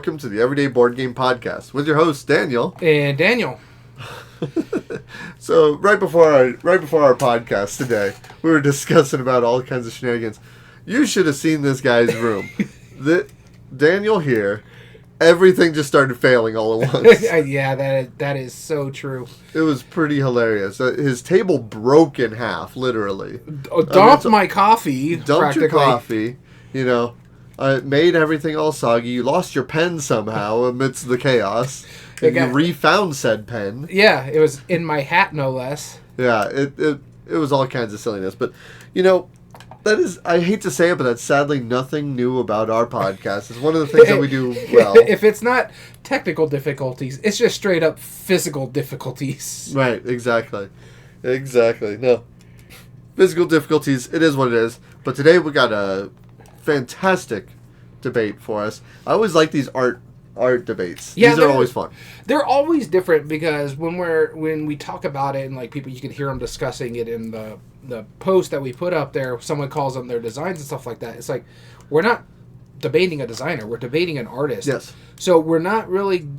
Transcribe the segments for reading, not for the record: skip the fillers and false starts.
welcome to the Everyday Board Game Podcast with your host Daniel and Daniel. So right before our podcast today, we were discussing about all kinds of shenanigans. You should have seen this guy's room. Daniel here, everything just started failing all at once. Yeah, that is so true. It was pretty hilarious. His table broke in half, literally. Dumped my coffee. Dumped your coffee. You know, made everything all soggy. You lost your pen somehow amidst the chaos. And you refound said pen. Yeah, it was in my hat, no less. Yeah, it was all kinds of silliness. But, you know, that is, I hate to say it, but that's sadly nothing new about our podcast. It's one of the things that we do well. If it's not technical difficulties, it's just straight up physical difficulties. Right, exactly. No. Physical difficulties, it is what it is. But today we got a fantastic debate for us. I always like these art debates. Yeah, these are always fun. They're always different because when we talk about it and like people, you can hear them discussing it in the post that we put up there. Someone calls them their designs and stuff like that. It's like we're not debating a designer, we're debating an artist. Yes. So we're not really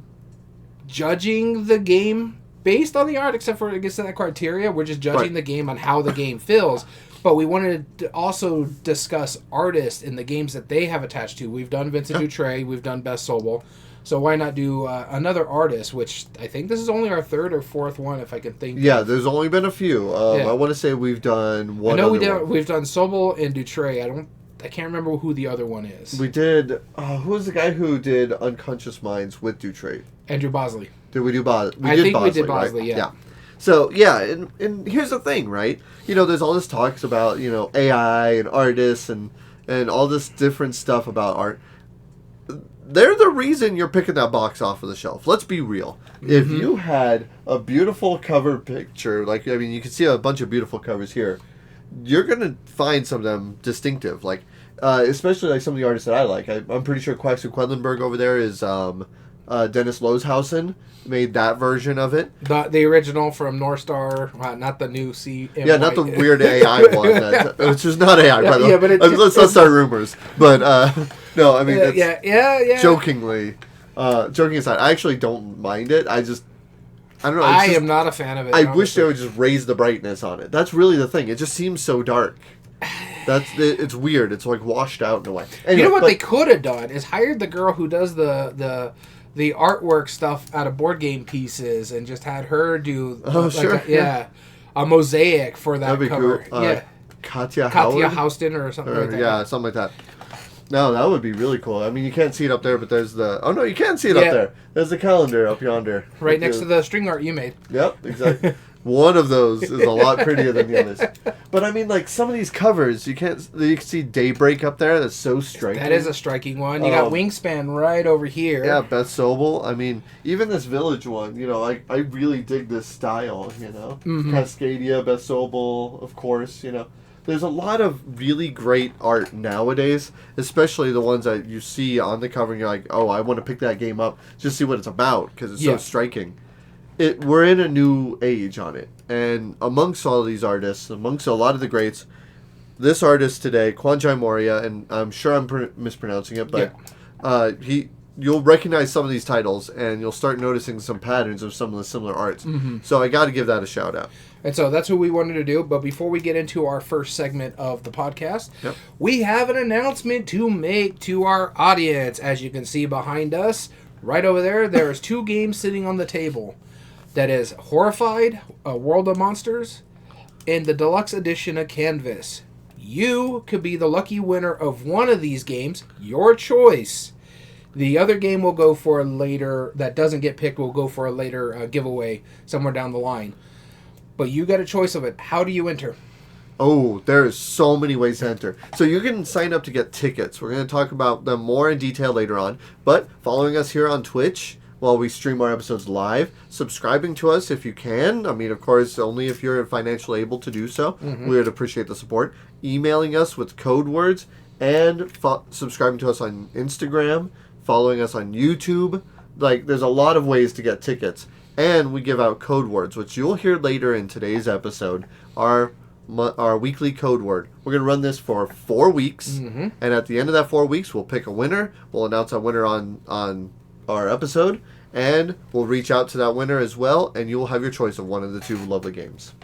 judging the game based on the art, except for against that criteria. We're just judging the game on how the game feels. But we wanted to also discuss artists in the games that they have attached to. We've done Vincent Dutrait, we've done Best Sobel. So why not do another artist, which I think this is only our third or fourth one, if I can think. Yeah, there's only been a few. I want to say we've done one. I know one. We've done Sobel and Dutrait. I can't remember who the other one is. We did. Who was the guy who did Unconscious Minds with Dutrait? Andrew Bosley. Did we do Bosley? I think we did Bosley. Right? Yeah. So, yeah, and here's the thing, right? You know, there's all this talks about, you know, AI and artists and all this different stuff about art. They're the reason you're picking that box off of the shelf. Let's be real. Mm-hmm. If you had a beautiful cover picture, like, I mean, you can see a bunch of beautiful covers here, you're going to find some of them distinctive. Like, especially like some of the artists that I like. I'm pretty sure Quaxu Quedlinburg over there is Dennis Lohausen made that version of it. The original from North Star, not the new C. Yeah, not the weird AI one. Which is not AI, by the way. Yeah, but let's not start rumors. But no, I mean, yeah. Jokingly, joking aside, I actually don't mind it. I don't know. I am not a fan of it. I wish they would just raise the brightness on it. That's really the thing. It just seems so dark. It's weird. It's like washed out in a way. Anyway, you know what they could have done is hired the girl who does the artwork stuff out of board game pieces and just had her do a mosaic for that cover. Cool. Yeah, Katja Houston or something like that. Yeah, something like that. No, that would be really cool. I mean, you can't see it up there, but there's the... Oh, no, you can see it up there. There's the calendar up yonder. Right next to the string art you made. Yep, exactly. One of those is a lot prettier than the others. But, I mean, like, some of these covers, you can see Daybreak up there. That's so striking. That is a striking one. You got Wingspan right over here. Yeah, Best Sobel. I mean, even this Village one, you know, I really dig this style, you know. Mm-hmm. Cascadia, Best Sobel, of course, you know. There's a lot of really great art nowadays, especially the ones that you see on the cover and you're like, oh, I want to pick that game up, just see what it's about, because it's so striking. We're in a new age on it. And amongst all of these artists, amongst a lot of the greats, this artist today, Kwanchai Moriya, and I'm sure I'm mispronouncing it, but you'll recognize some of these titles, and you'll start noticing some patterns of some of the similar arts. Mm-hmm. So I got to give that a shout out. And so that's what we wanted to do. But before we get into our first segment of the podcast, we have an announcement to make to our audience. As you can see behind us, right over there, there's 2 games sitting on the table. That is Horrified, A World of Monsters, and the deluxe edition of Canvas. You could be the lucky winner of one of these games, your choice. The other game will go for a later, that doesn't get picked, will go for a later giveaway somewhere down the line. But you got a choice of it. How do you enter? Oh, there's so many ways to enter. So you can sign up to get tickets. We're going to talk about them more in detail later on. But following us here on Twitch while we stream our episodes live, subscribing to us if you can. I mean, of course, only if you're financially able to do so. Mm-hmm. We would appreciate the support. Emailing us with code words and subscribing to us on Instagram, following us on YouTube. Like, there's a lot of ways to get tickets. And we give out code words, which you'll hear later in today's episode, are our weekly code word. We're going to run this for 4 weeks, and at the end of that 4 weeks, we'll pick a winner. We'll announce our winner on our episode, and we'll reach out to that winner as well, and you will have your choice of one of the 2 lovely games.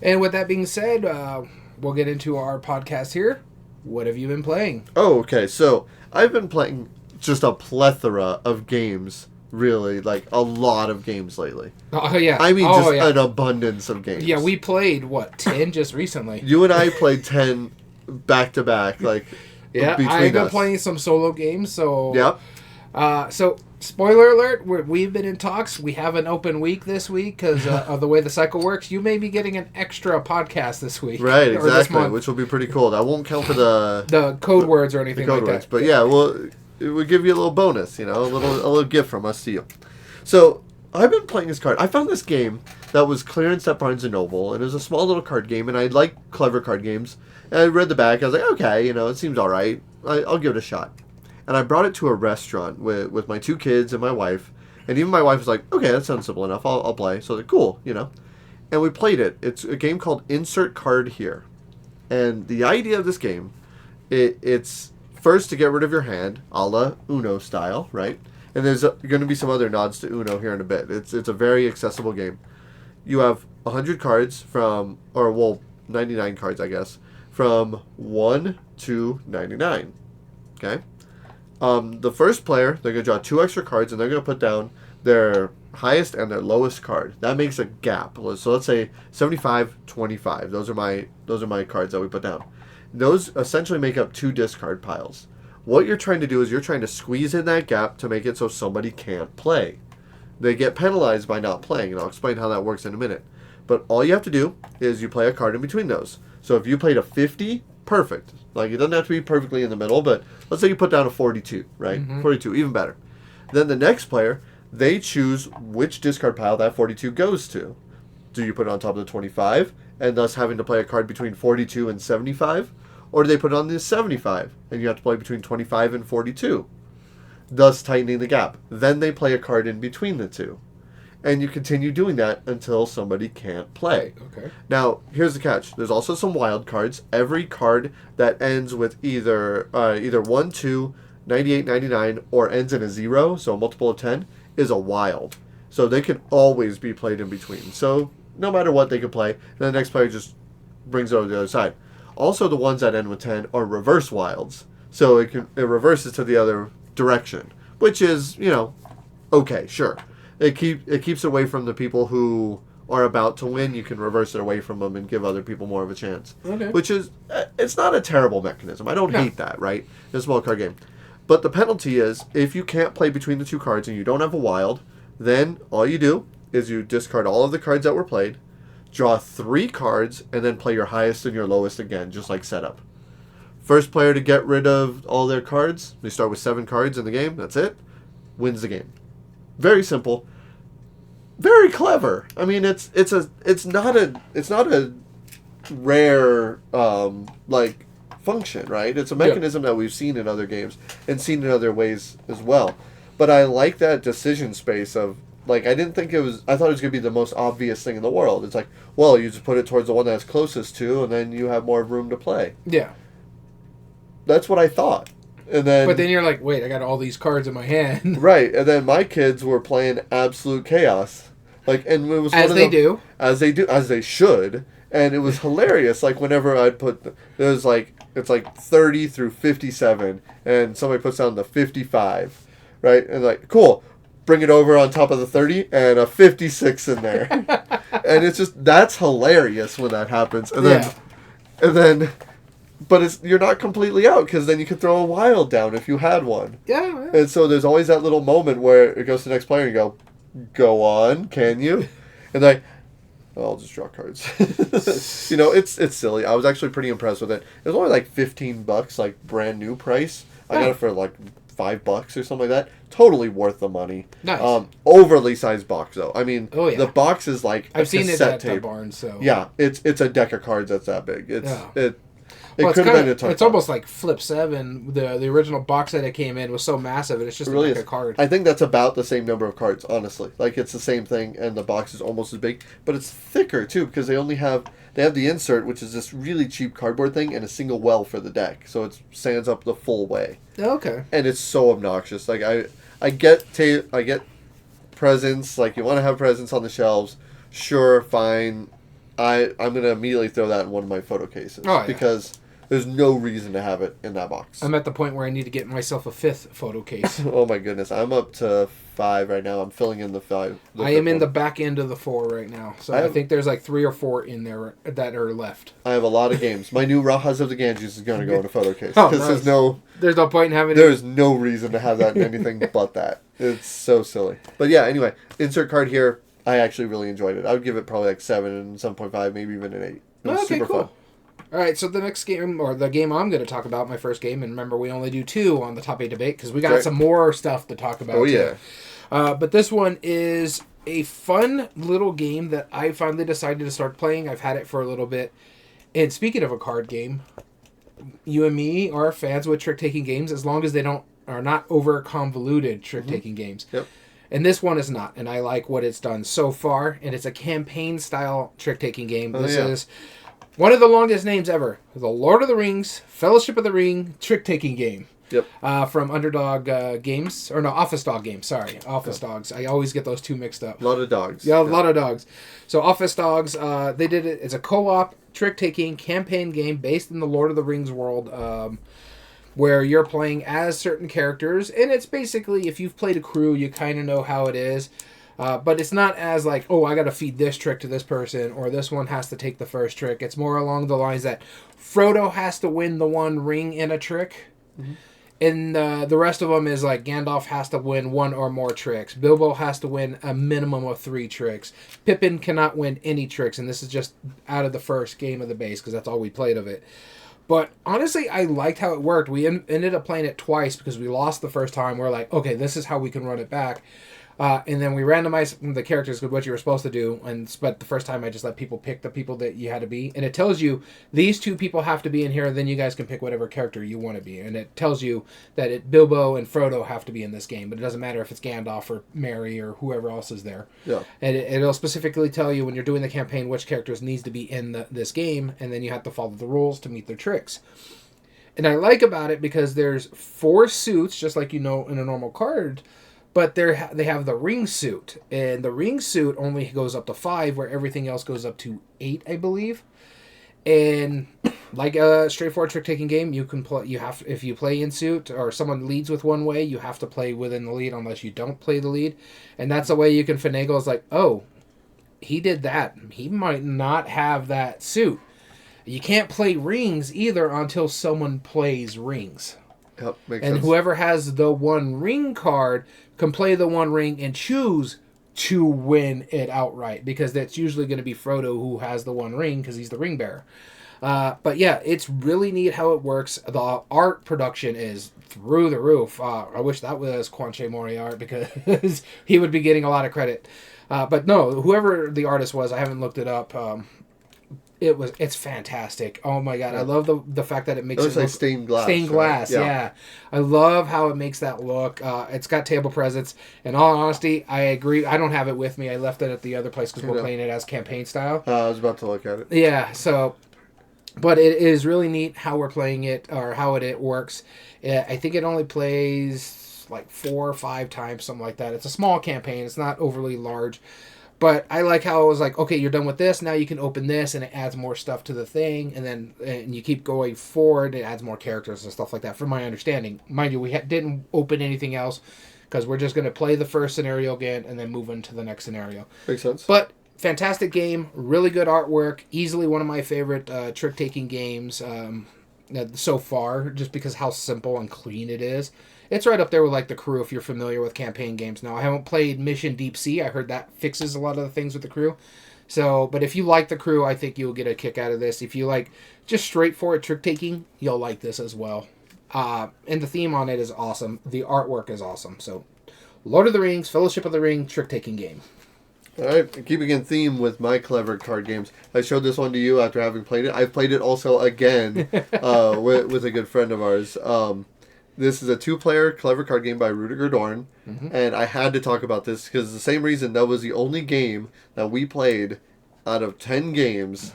And with that being said, we'll get into our podcast here. What have you been playing? Oh, okay. So I've been playing just a plethora of games. Really, like a lot of games lately. Oh, yeah. I mean, just an abundance of games. Yeah, we played, 10 just recently? You and I played 10 back-to-back, like, yeah, between I've been us. playing some solo games, so... Yep. So, spoiler alert, we've been in talks. We have an open week this week because of the way the cycle works. You may be getting an extra podcast this week. Right, or this exactly, month. which will be pretty cool. That won't count for the code words or anything code like words, that. but yeah, well, it would give you a little bonus, a little gift from us to you. So I've been playing this card. I found this game that was clearance at Barnes & Noble, and it was a small little card game, and I like clever card games. And I read the back. I was like, okay, it seems all right. I'll give it a shot. And I brought it to a restaurant with my 2 kids and my wife, and even my wife was like, okay, that sounds simple enough. I'll play. So I was like, cool, And we played it. It's a game called Insert Card Here. And the idea of this game, it's... First, to get rid of your hand, a la Uno style, right? And there's going to be some other nods to Uno here in a bit. It's a very accessible game. You have 100 cards 99 cards, I guess, from 1 to 99. Okay? The first player, they're going to draw 2 extra cards, and they're going to put down their highest and their lowest card. That makes a gap. So let's say 75, 25. Those are my cards that we put down. Those essentially make up 2 discard piles. What you're trying to do is you're trying to squeeze in that gap to make it so somebody can't play. They get penalized by not playing, and I'll explain how that works in a minute. But all you have to do is you play a card in between those. So if you played a 50, perfect. Like, it doesn't have to be perfectly in the middle, but let's say you put down a 42, right? 42, even better. Then the next player, they choose which discard pile that 42 goes to. Do you put it on top of the 25, and thus having to play a card between 42 and 75? Or do they put it on the 75, and you have to play between 25 and 42, thus tightening the gap? Then they play a card in between the 2. And you continue doing that until somebody can't play. Okay. Now, here's the catch. There's also some wild cards. Every card that ends with either 1, 2, 98, 99, or ends in a 0, so a multiple of 10, is a wild. So they can always be played in between. So no matter what, they can play, and the next player just brings it over to the other side. Also, the ones that end with 10 are reverse wilds, so it reverses to the other direction, which is, okay, sure. It keeps away from the people who are about to win. You can reverse it away from them and give other people more of a chance. Okay. Which is, it's not a terrible mechanism. I don't hate that, right? It's a small card game. But the penalty is, if you can't play between the 2 cards and you don't have a wild, then all you do is you discard all of the cards that were played, draw 3 cards, and then play your highest and your lowest again, just like setup. First player to get rid of all their cards, they start with 7 cards in the game, that's it, wins the game. Very simple. Very clever. I mean, it's not a rare function, right? It's a mechanism that we've seen in other games and seen in other ways as well. But I like that decision space of, like, I thought it was going to be the most obvious thing in the world. It's like, well, you just put it towards the one that's closest to, and then you have more room to play. Yeah. That's what I thought. And then, but then you're like, wait, I got all these cards in my hand. Right, and then my kids were playing absolute chaos. Like, and it was as they should, and it was hilarious. Like, whenever I'd put, it's like 30 through 57, and somebody puts down the 55, right? And like, cool, bring it over on top of the 30, and a 56 in there, and it's just, that's hilarious when that happens. And then. But you're not completely out, because then you could throw a wild down if you had one. Yeah. And so there's always that little moment where it goes to the next player and you go on, can you? And I'll just draw cards. It's silly. I was actually pretty impressed with it. It was only like $15, like brand new price. I got it for like $5 or something like that. Totally worth the money. Nice. Overly sized box though. I mean, the box is like I've seen it at tape. Barnes. So yeah, it's a deck of cards that's that big. It could have been a toy It's box. almost like Flip 7. The original box that it came in was so massive, and it's just really like is. a card. I think that's about the same number of cards, honestly. Like, it's the same thing, and the box is almost as big, but it's thicker too because they have the insert, which is this really cheap cardboard thing, and a single well for the deck, so it stands up the full way. Okay. And it's so obnoxious. Like I get presents. Like, you want to have presents on the shelves, sure, fine. I'm gonna immediately throw that in one of my photo cases because there's no reason to have it in that box. I'm at the point where I need to get myself a 5th photo case. Oh my goodness, I'm up to 5 right now. I'm filling in the 5. I am in the back end of the 4 right now, so I think there's like 3 or 4 in there that are left. I have a lot of games. My new Rajas of the Ganges is gonna go in a photo case because nice. there's no point in having. There's no reason to have that in anything but that. It's so silly. But yeah, anyway, insert card here. I actually really enjoyed it. I would give it probably like 7 and 7.5, maybe even an 8. It was super fun. All right, so the next game, or the game I'm going to talk about, my first game, and remember we only do 2 on the top 8 debate because we got some more stuff to talk about. Oh yeah. But this one is a fun little game that I finally decided to start playing. I've had it for a little bit. And speaking of a card game, you and me are fans with trick-taking games as long as they are not over convoluted trick-taking games. Yep. And this one is not, and I like what it's done so far. And it's a campaign-style trick-taking game. This is one of the longest names ever. The Lord of the Rings, Fellowship of the Ring trick-taking game. Yep. From Underdog Games. Or no, Office Dog Games. Sorry. Office Dogs. I always get those two mixed up. A lot of dogs. Yeah, a lot of dogs. So Office Dogs, they did it. It's a co-op trick-taking campaign game based in the Lord of the Rings world, where you're playing as certain characters. And it's basically, if you've played a crew, you kind of know how it is. But it's not as like, oh, I got to feed this trick to this person, or this one has to take the first trick. It's more along the lines that Frodo has to win the one ring in a trick. Mm-hmm. And the rest of them is like Gandalf has to win 1 or more tricks. Bilbo has to win a minimum of 3 tricks. Pippin cannot win any tricks, and this is just out of the first game of the base because that's all we played of it. But honestly, I liked how it worked. We ended up playing it twice because we lost the first time. We're like, okay, this is how we can run it back. And then we randomized the characters with what you were supposed to do. But the first time I just let people pick the people that you had to be. And it tells you these 2 people have to be in here. And then you guys can pick whatever character you want to be. And it tells you that Bilbo and Frodo have to be in this game. But it doesn't matter if it's Gandalf or Merry or whoever else is there. Yeah. And it'll specifically tell you when you're doing the campaign which characters needs to be in this game. And then you have to follow the rules to meet their tricks. And I like about it because there's 4 suits, just like in a normal card. But they have the ring suit, and the ring suit only goes up to 5, where everything else goes up to 8, I believe. And like a straightforward trick-taking game, you can play. If you play in suit or someone leads with one way, you have to play within the lead unless you don't play the lead, and that's the way you can finagle. It's like, oh, he did that. He might not have that suit. You can't play rings either until someone plays rings. Yep, makes and sense. Whoever has the one ring card can play the one ring and choose to win it outright, because that's usually going to be Frodo who has the one ring because he's the ring bearer. But yeah, it's really neat how it works. The art production is through the roof. I wish that was Kwanchai Moriya Art because he would be getting a lot of credit. But no, whoever the artist was, I haven't looked it up. It's fantastic. Oh my god, I love the fact that it makes it like look stained glass. Stained glass, right? yeah. I love how it makes that look. It's got table presence. In all honesty, I agree. I don't have it with me. I left it at the other place because we're playing it as campaign style. I was about to look at it. Yeah, so, but it is really neat how we're playing it, or how it works. I think it only plays like 4 or 5 times, something like that. It's a small campaign. It's not overly large. But I like how it was like, okay, you're done with this. Now you can open this, and it adds more stuff to the thing. And you keep going forward. It adds more characters and stuff like that, from my understanding. Mind you, we didn't open anything else because we're just going to play the first scenario again and then move into the next scenario. Makes sense. But fantastic game. Really good artwork. Easily one of my favorite trick-taking games so far, just because how simple and clean it is. It's right up there with like The Crew if you're familiar with campaign games. Now, I haven't played Mission Deep Sea. I heard that fixes a lot of the things with The Crew. So, but if you like The Crew, I think you'll get a kick out of this. If you like just straightforward trick-taking, you'll like this as well. And the theme on it is awesome. The artwork is awesome. So, Lord of the Rings, Fellowship of the Ring, trick-taking game. All right, keeping in theme with my clever card games, I showed this one to you after having played it. I've played it also again with a good friend of ours. This is a 2-player clever card game by Rudiger Dorn, and I had to talk about this because the same reason that was the only game that we played out of 10 games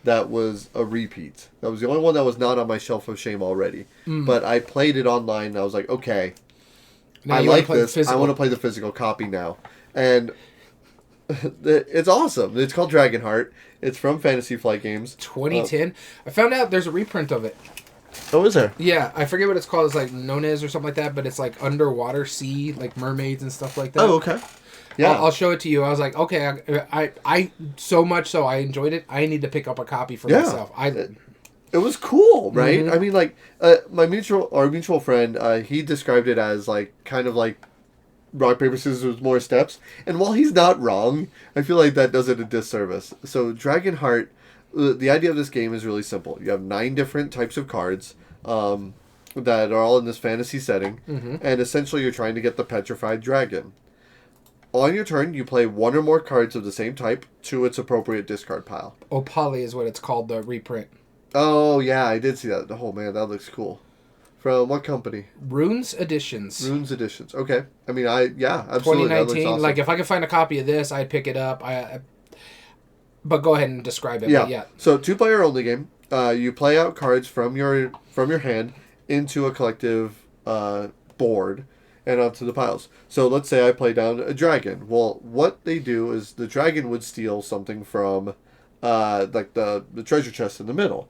that was a repeat. That was the only one that was not on my shelf of shame already. But I played it online, and I was like, okay, Now I you wanna like play the this. I physical. want to play the physical copy now. And it's awesome. It's called Dragonheart. It's from Fantasy Flight Games. 2010. I found out there's a reprint of it. Oh, is there? Yeah, I forget what it's called. It's like Nonez or something like that, but it's like underwater sea, like mermaids and stuff like that. Oh, okay. Yeah. I'll show it to you. I was like, okay, I so much so I enjoyed it. I need to pick up a copy for myself. It was cool, right? I mean, like, our mutual friend, he described it as like kind of like rock paper scissors with more steps. And while he's not wrong, I feel like that does it a disservice. So Dragonheart, the idea of this game is really simple. You have 9 different types of cards that are all in this fantasy setting, and essentially you're trying to get the petrified dragon. On your turn, you play 1 or more cards of the same type to its appropriate discard pile. Opali is what it's called, the reprint. Oh, yeah, I did see that. Oh, man, that looks cool. From what company? Runes Editions. Runes Editions. Okay. I mean, absolutely. 2019. That looks awesome. Like, if I could find a copy of this, I'd pick it up. But go ahead and describe it. Yeah. But yeah. So 2-player only game. You play out cards from your hand into a collective board and onto the piles. So let's say I play down a dragon. Well, what they do is the dragon would steal something from like the treasure chest in the middle.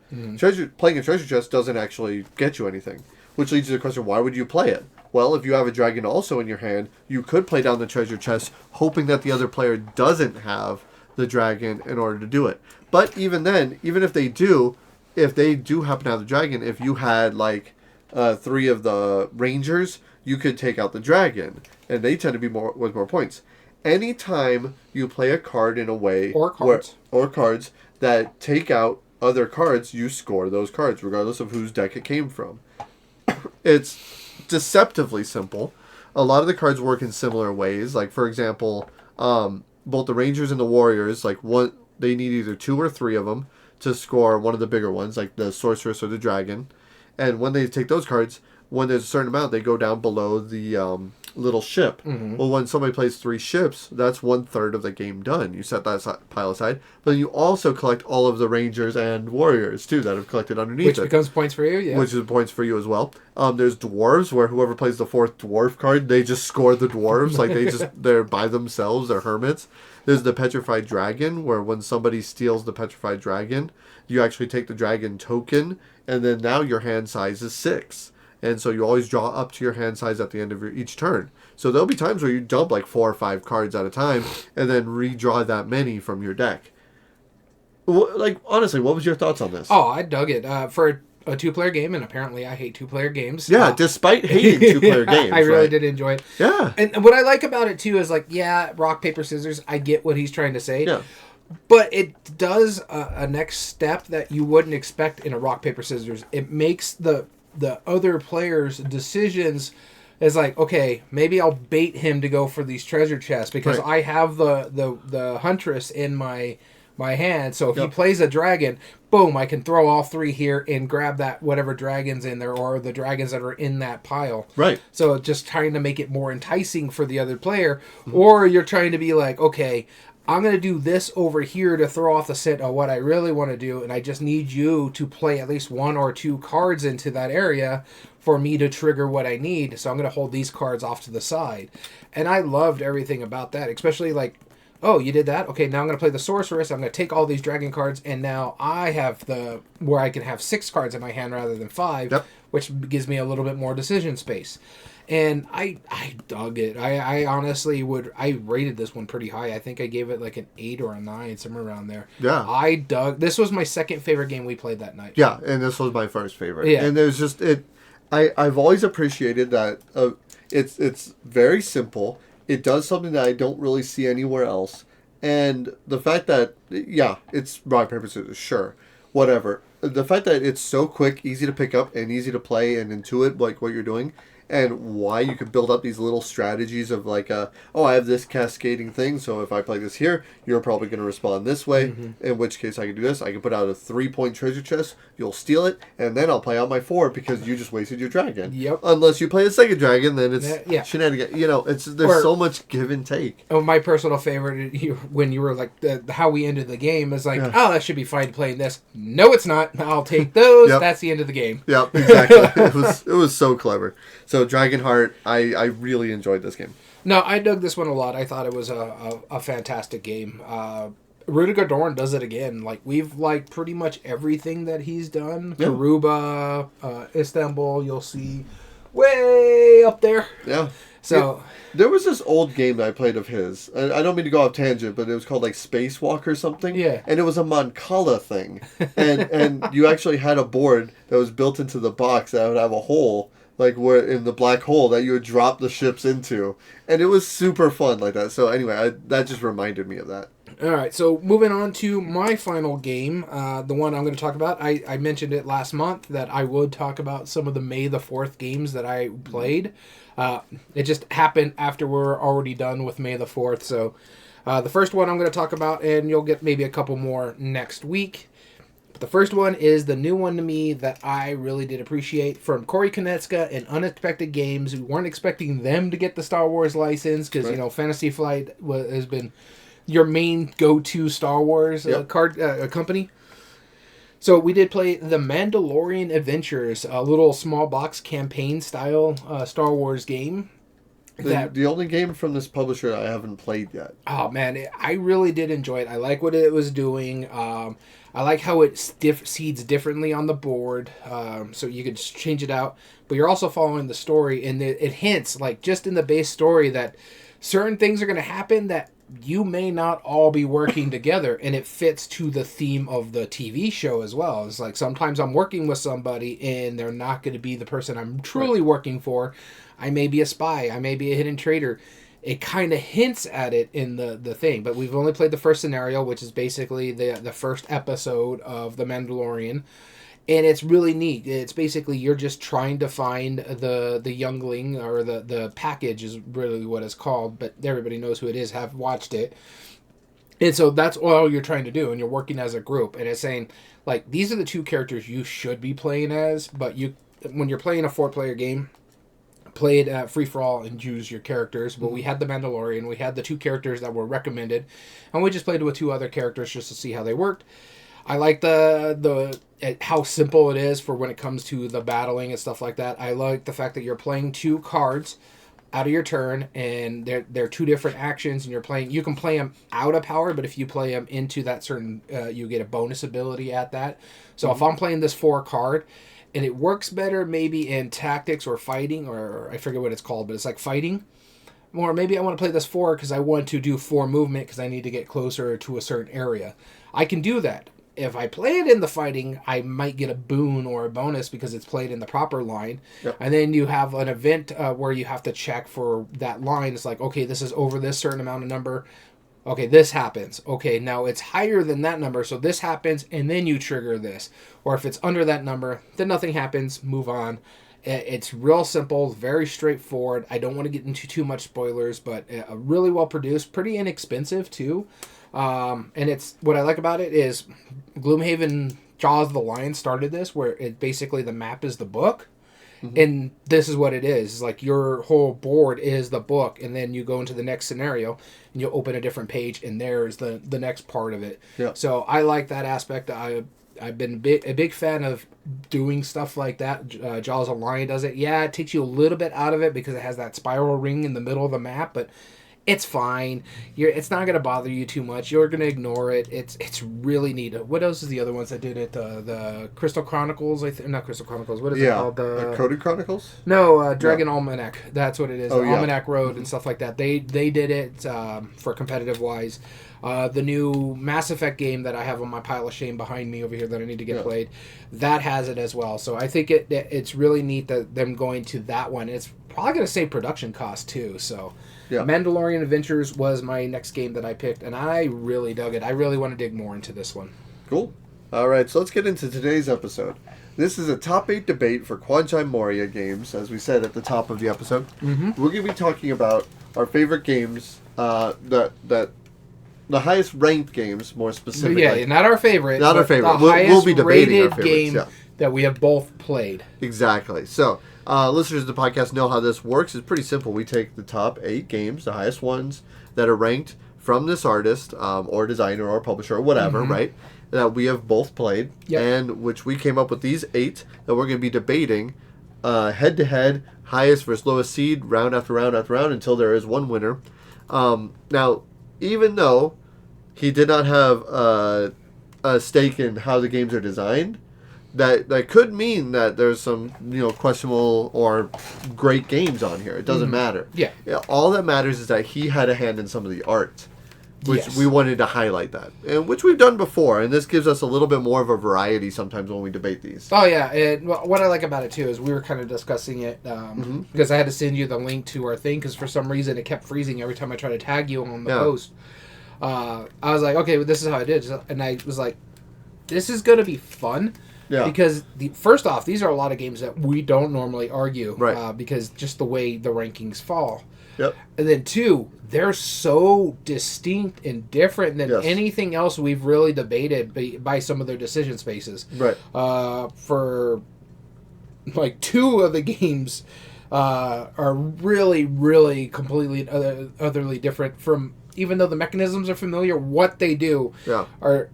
Playing a treasure chest doesn't actually get you anything, which leads to the question: why would you play it? Well, if you have a dragon also in your hand, you could play down the treasure chest, hoping that the other player doesn't have the dragon in order to do it. But even then, even if they do happen to have the dragon, if you had like 3 of the rangers, you could take out the dragon, and they tend to be worth more points. Anytime you play a card in a way Or cards that take out other cards, you score those cards, regardless of whose deck it came from. It's deceptively simple. A lot of the cards work in similar ways. Like, for example, both the Rangers and the Warriors, like they need either 2 or 3 of them to score one of the bigger ones, like the Sorceress or the Dragon. And when they take those cards, when there's a certain amount, they go down below the little ship. Well, when somebody plays 3 ships, that's 1/3 of the game done. You set that pile aside, but you also collect all of the Rangers and Warriors too that have collected underneath Which it. becomes points for you, yeah. Which is points for you as well. There's dwarves, where whoever plays the 4th dwarf card, they just score the dwarves. Like they're by themselves, they're hermits. There's the petrified dragon, where when somebody steals the petrified dragon, you actually take the dragon token, and then now your hand size is 6. And so you always draw up to your hand size at the end of each turn. So there'll be times where you dump like 4 or 5 cards at a time, and then redraw that many from your deck. Like, honestly, what was your thoughts on this? Oh, I dug it. For a 2-player game, and apparently I hate 2-player games. Yeah, despite hating 2-player games. I really right? did enjoy it. Yeah. And what I like about it, too, is like, yeah, rock, paper, scissors, I get what he's trying to say. Yeah. But it does a next step that you wouldn't expect in a rock, paper, scissors. It makes the other players' decisions is like, okay, maybe I'll bait him to go for these treasure chests because I have the huntress in my hand. So if he plays a dragon, boom, I can throw all 3 here and grab that whatever dragon's in there or the dragons that are in that pile. Right. So just trying to make it more enticing for the other player. Or you're trying to be like, okay, I'm going to do this over here to throw off the scent of what I really want to do, and I just need you to play at least 1 or 2 cards into that area for me to trigger what I need, so I'm going to hold these cards off to the side. And I loved everything about that, especially like, oh, you did that? Okay, now I'm going to play the Sorceress, I'm going to take all these dragon cards, and now I have where I can have 6 cards in my hand rather than 5, which gives me a little bit more decision space. And I dug it. I honestly I rated this one pretty high. I think I gave it like an 8 or a 9, somewhere around there. Yeah. This was my second favorite game we played that night. Yeah, and this was my first favorite. Yeah. And there's just I've always appreciated that it's very simple. It does something that I don't really see anywhere else. And the fact that, it's rock, paper, scissors, sure, whatever. The fact that it's so quick, easy to pick up, and easy to play and intuit like what you're doing, and why you could build up these little strategies of like, I have this cascading thing, so if I play this here, you're probably going to respond this way, in which case I can do this. I can put out a 3-point treasure chest, you'll steal it, and then I'll play out my 4 because you just wasted your dragon. Yep. Unless you play a second dragon, then it's shenanigans. There's so much give and take. Oh, my personal favorite, when you were like, how we ended the game is like, that should be fine playing this. No, it's not. I'll take those. Yep. That's the end of the game. Yep, exactly. It was so clever. So Dragonheart, I really enjoyed this game. No, I dug this one a lot. I thought it was a fantastic game. Rudiger Dorn does it again. Like, we've liked pretty much everything that he's done. Yeah. Karuba, Istanbul, you'll see way up there. Yeah. So there was this old game that I played of his. I don't mean to go off tangent, but it was called like Spacewalk or something. Yeah. And it was a Mancala thing. And you actually had a board that was built into the box that would have a hole, like where in the black hole that you would drop the ships into. And it was super fun like that. So anyway, that just reminded me of that. All right, so moving on to my final game, the one I'm going to talk about. I mentioned it last month that I would talk about some of the May the 4th games that I played. It just happened after we're already done with May the 4th. So the first one I'm going to talk about, and you'll get maybe a couple more next week. But the first one is the new one to me that I really did appreciate from Corey Konecka and Unexpected Games. We weren't expecting them to get the Star Wars license because, Fantasy Flight has been your main go-to Star Wars card company. So we did play The Mandalorian Adventures, a little small box campaign style Star Wars game. The only game from this publisher I haven't played yet. Oh man, I really did enjoy it. I like what it was doing. I like how it seeds differently on the board, so you could just change it out. But you're also following the story, and it hints, like just in the base story, that certain things are going to happen that you may not all be working together, and it fits to the theme of the TV show as well. It's like sometimes I'm working with somebody and they're not going to be the person I'm truly working for. I may be a spy. I may be a hidden traitor. It kind of hints at it in the thing, but we've only played the first scenario, which is basically the first episode of The Mandalorian. And it's really neat. It's basically you're just trying to find the youngling, or the package is really what it's called, but everybody knows who it is, have watched it. And so that's all you're trying to do, and you're working as a group. And it's saying, like, these are the 2 characters you should be playing as, but when you're playing a 4-player game, play it at free-for-all and choose your characters. But we had the Mandalorian, we had the 2 characters that were recommended, and we just played with 2 other characters just to see how they worked. I like the how simple it is for when it comes to the battling and stuff like that. I like the fact that you're playing 2 cards out of your turn, and they're 2 different actions, and you can play them out of power, but if you play them into that certain, you get a bonus ability at that. So if I'm playing this 4 card, and it works better maybe in tactics or fighting, or I forget what it's called, but it's like fighting. Or maybe I want to play this 4 because I want to do 4 movement because I need to get closer to a certain area. I can do that. If I play it in the fighting, I might get a boon or a bonus because it's played in the proper line. Yep. And then you have an event where you have to check for that line. It's like, okay, this is over this certain amount of number. Okay, this happens. Okay, now it's higher than that number, so this happens, and then you trigger this. Or if it's under that number, then nothing happens, move on. It's real simple, very straightforward. I don't want to get into too much spoilers, but really well produced, pretty inexpensive too. And it's what I like about it is Gloomhaven Jaws of the Lion started this, where it basically the map is the book, and this is what it is. It's like your whole board is the book, and then you go into the next scenario and you open a different page, and there's the next part of it. Yeah. So I like that aspect. I've been a big fan of doing stuff like that. Jaws of the Lion does it. Yeah, it takes you a little bit out of it because it has that spiral ring in the middle of the map, but it's fine. It's not going to bother you too much. You're going to ignore it. It's really neat. What else is the other ones that did it? The Crystal Chronicles, not Crystal Chronicles. What is it called? Coded Chronicles? No, Dragon Almanac. That's what it is. Almanac Road and stuff like that. They did it for competitive wise. The new Mass Effect game that I have on my pile of shame behind me over here that I need to get played, that has it as well. So I think it's really neat that them going to that one. It's probably going to save production costs too. So Mandalorian Adventures was my next game that I picked, and I really dug it. I really want to dig more into this one. Cool. All right, so let's get into today's episode. This is a top 8 debate for Kwanchai Moriya games, as we said at the top of the episode. Mm-hmm. We're going to be talking about our favorite games, the highest ranked games, more specifically. Yeah, not our favorite. Not our favorite. We'll be debating our favorites. Game that we have both played. Exactly. So, listeners of the podcast know how this works. It's pretty simple. We take the top 8 games, the highest ones that are ranked from this artist or designer or publisher or whatever, right? That we have both played, and which we came up with these 8 that we're going to be debating head to head, highest versus lowest seed, round after round after round until there is one winner. Now, even though he did not have a stake in how the games are designed, that could mean that there's some questionable or great games on here. It doesn't matter. Yeah. All that matters is that he had a hand in some of the art, which we wanted to highlight that, and which we've done before. And this gives us a little bit more of a variety sometimes when we debate these. Oh yeah, and what I like about it too is we were kind of discussing it because I had to send you the link to our thing because for some reason it kept freezing every time I tried to tag you on the post. I was like, okay, well, this is how I did, and I was like, this is gonna be fun. Yeah. Because first off, these are a lot of games that we don't normally argue, right? Because just the way the rankings fall. Yep. And then 2, they're so distinct and different than anything else we've really debated by some of their decision spaces. Right. For like 2 of the games are really, really completely utterly different from, even though the mechanisms are familiar, what they do are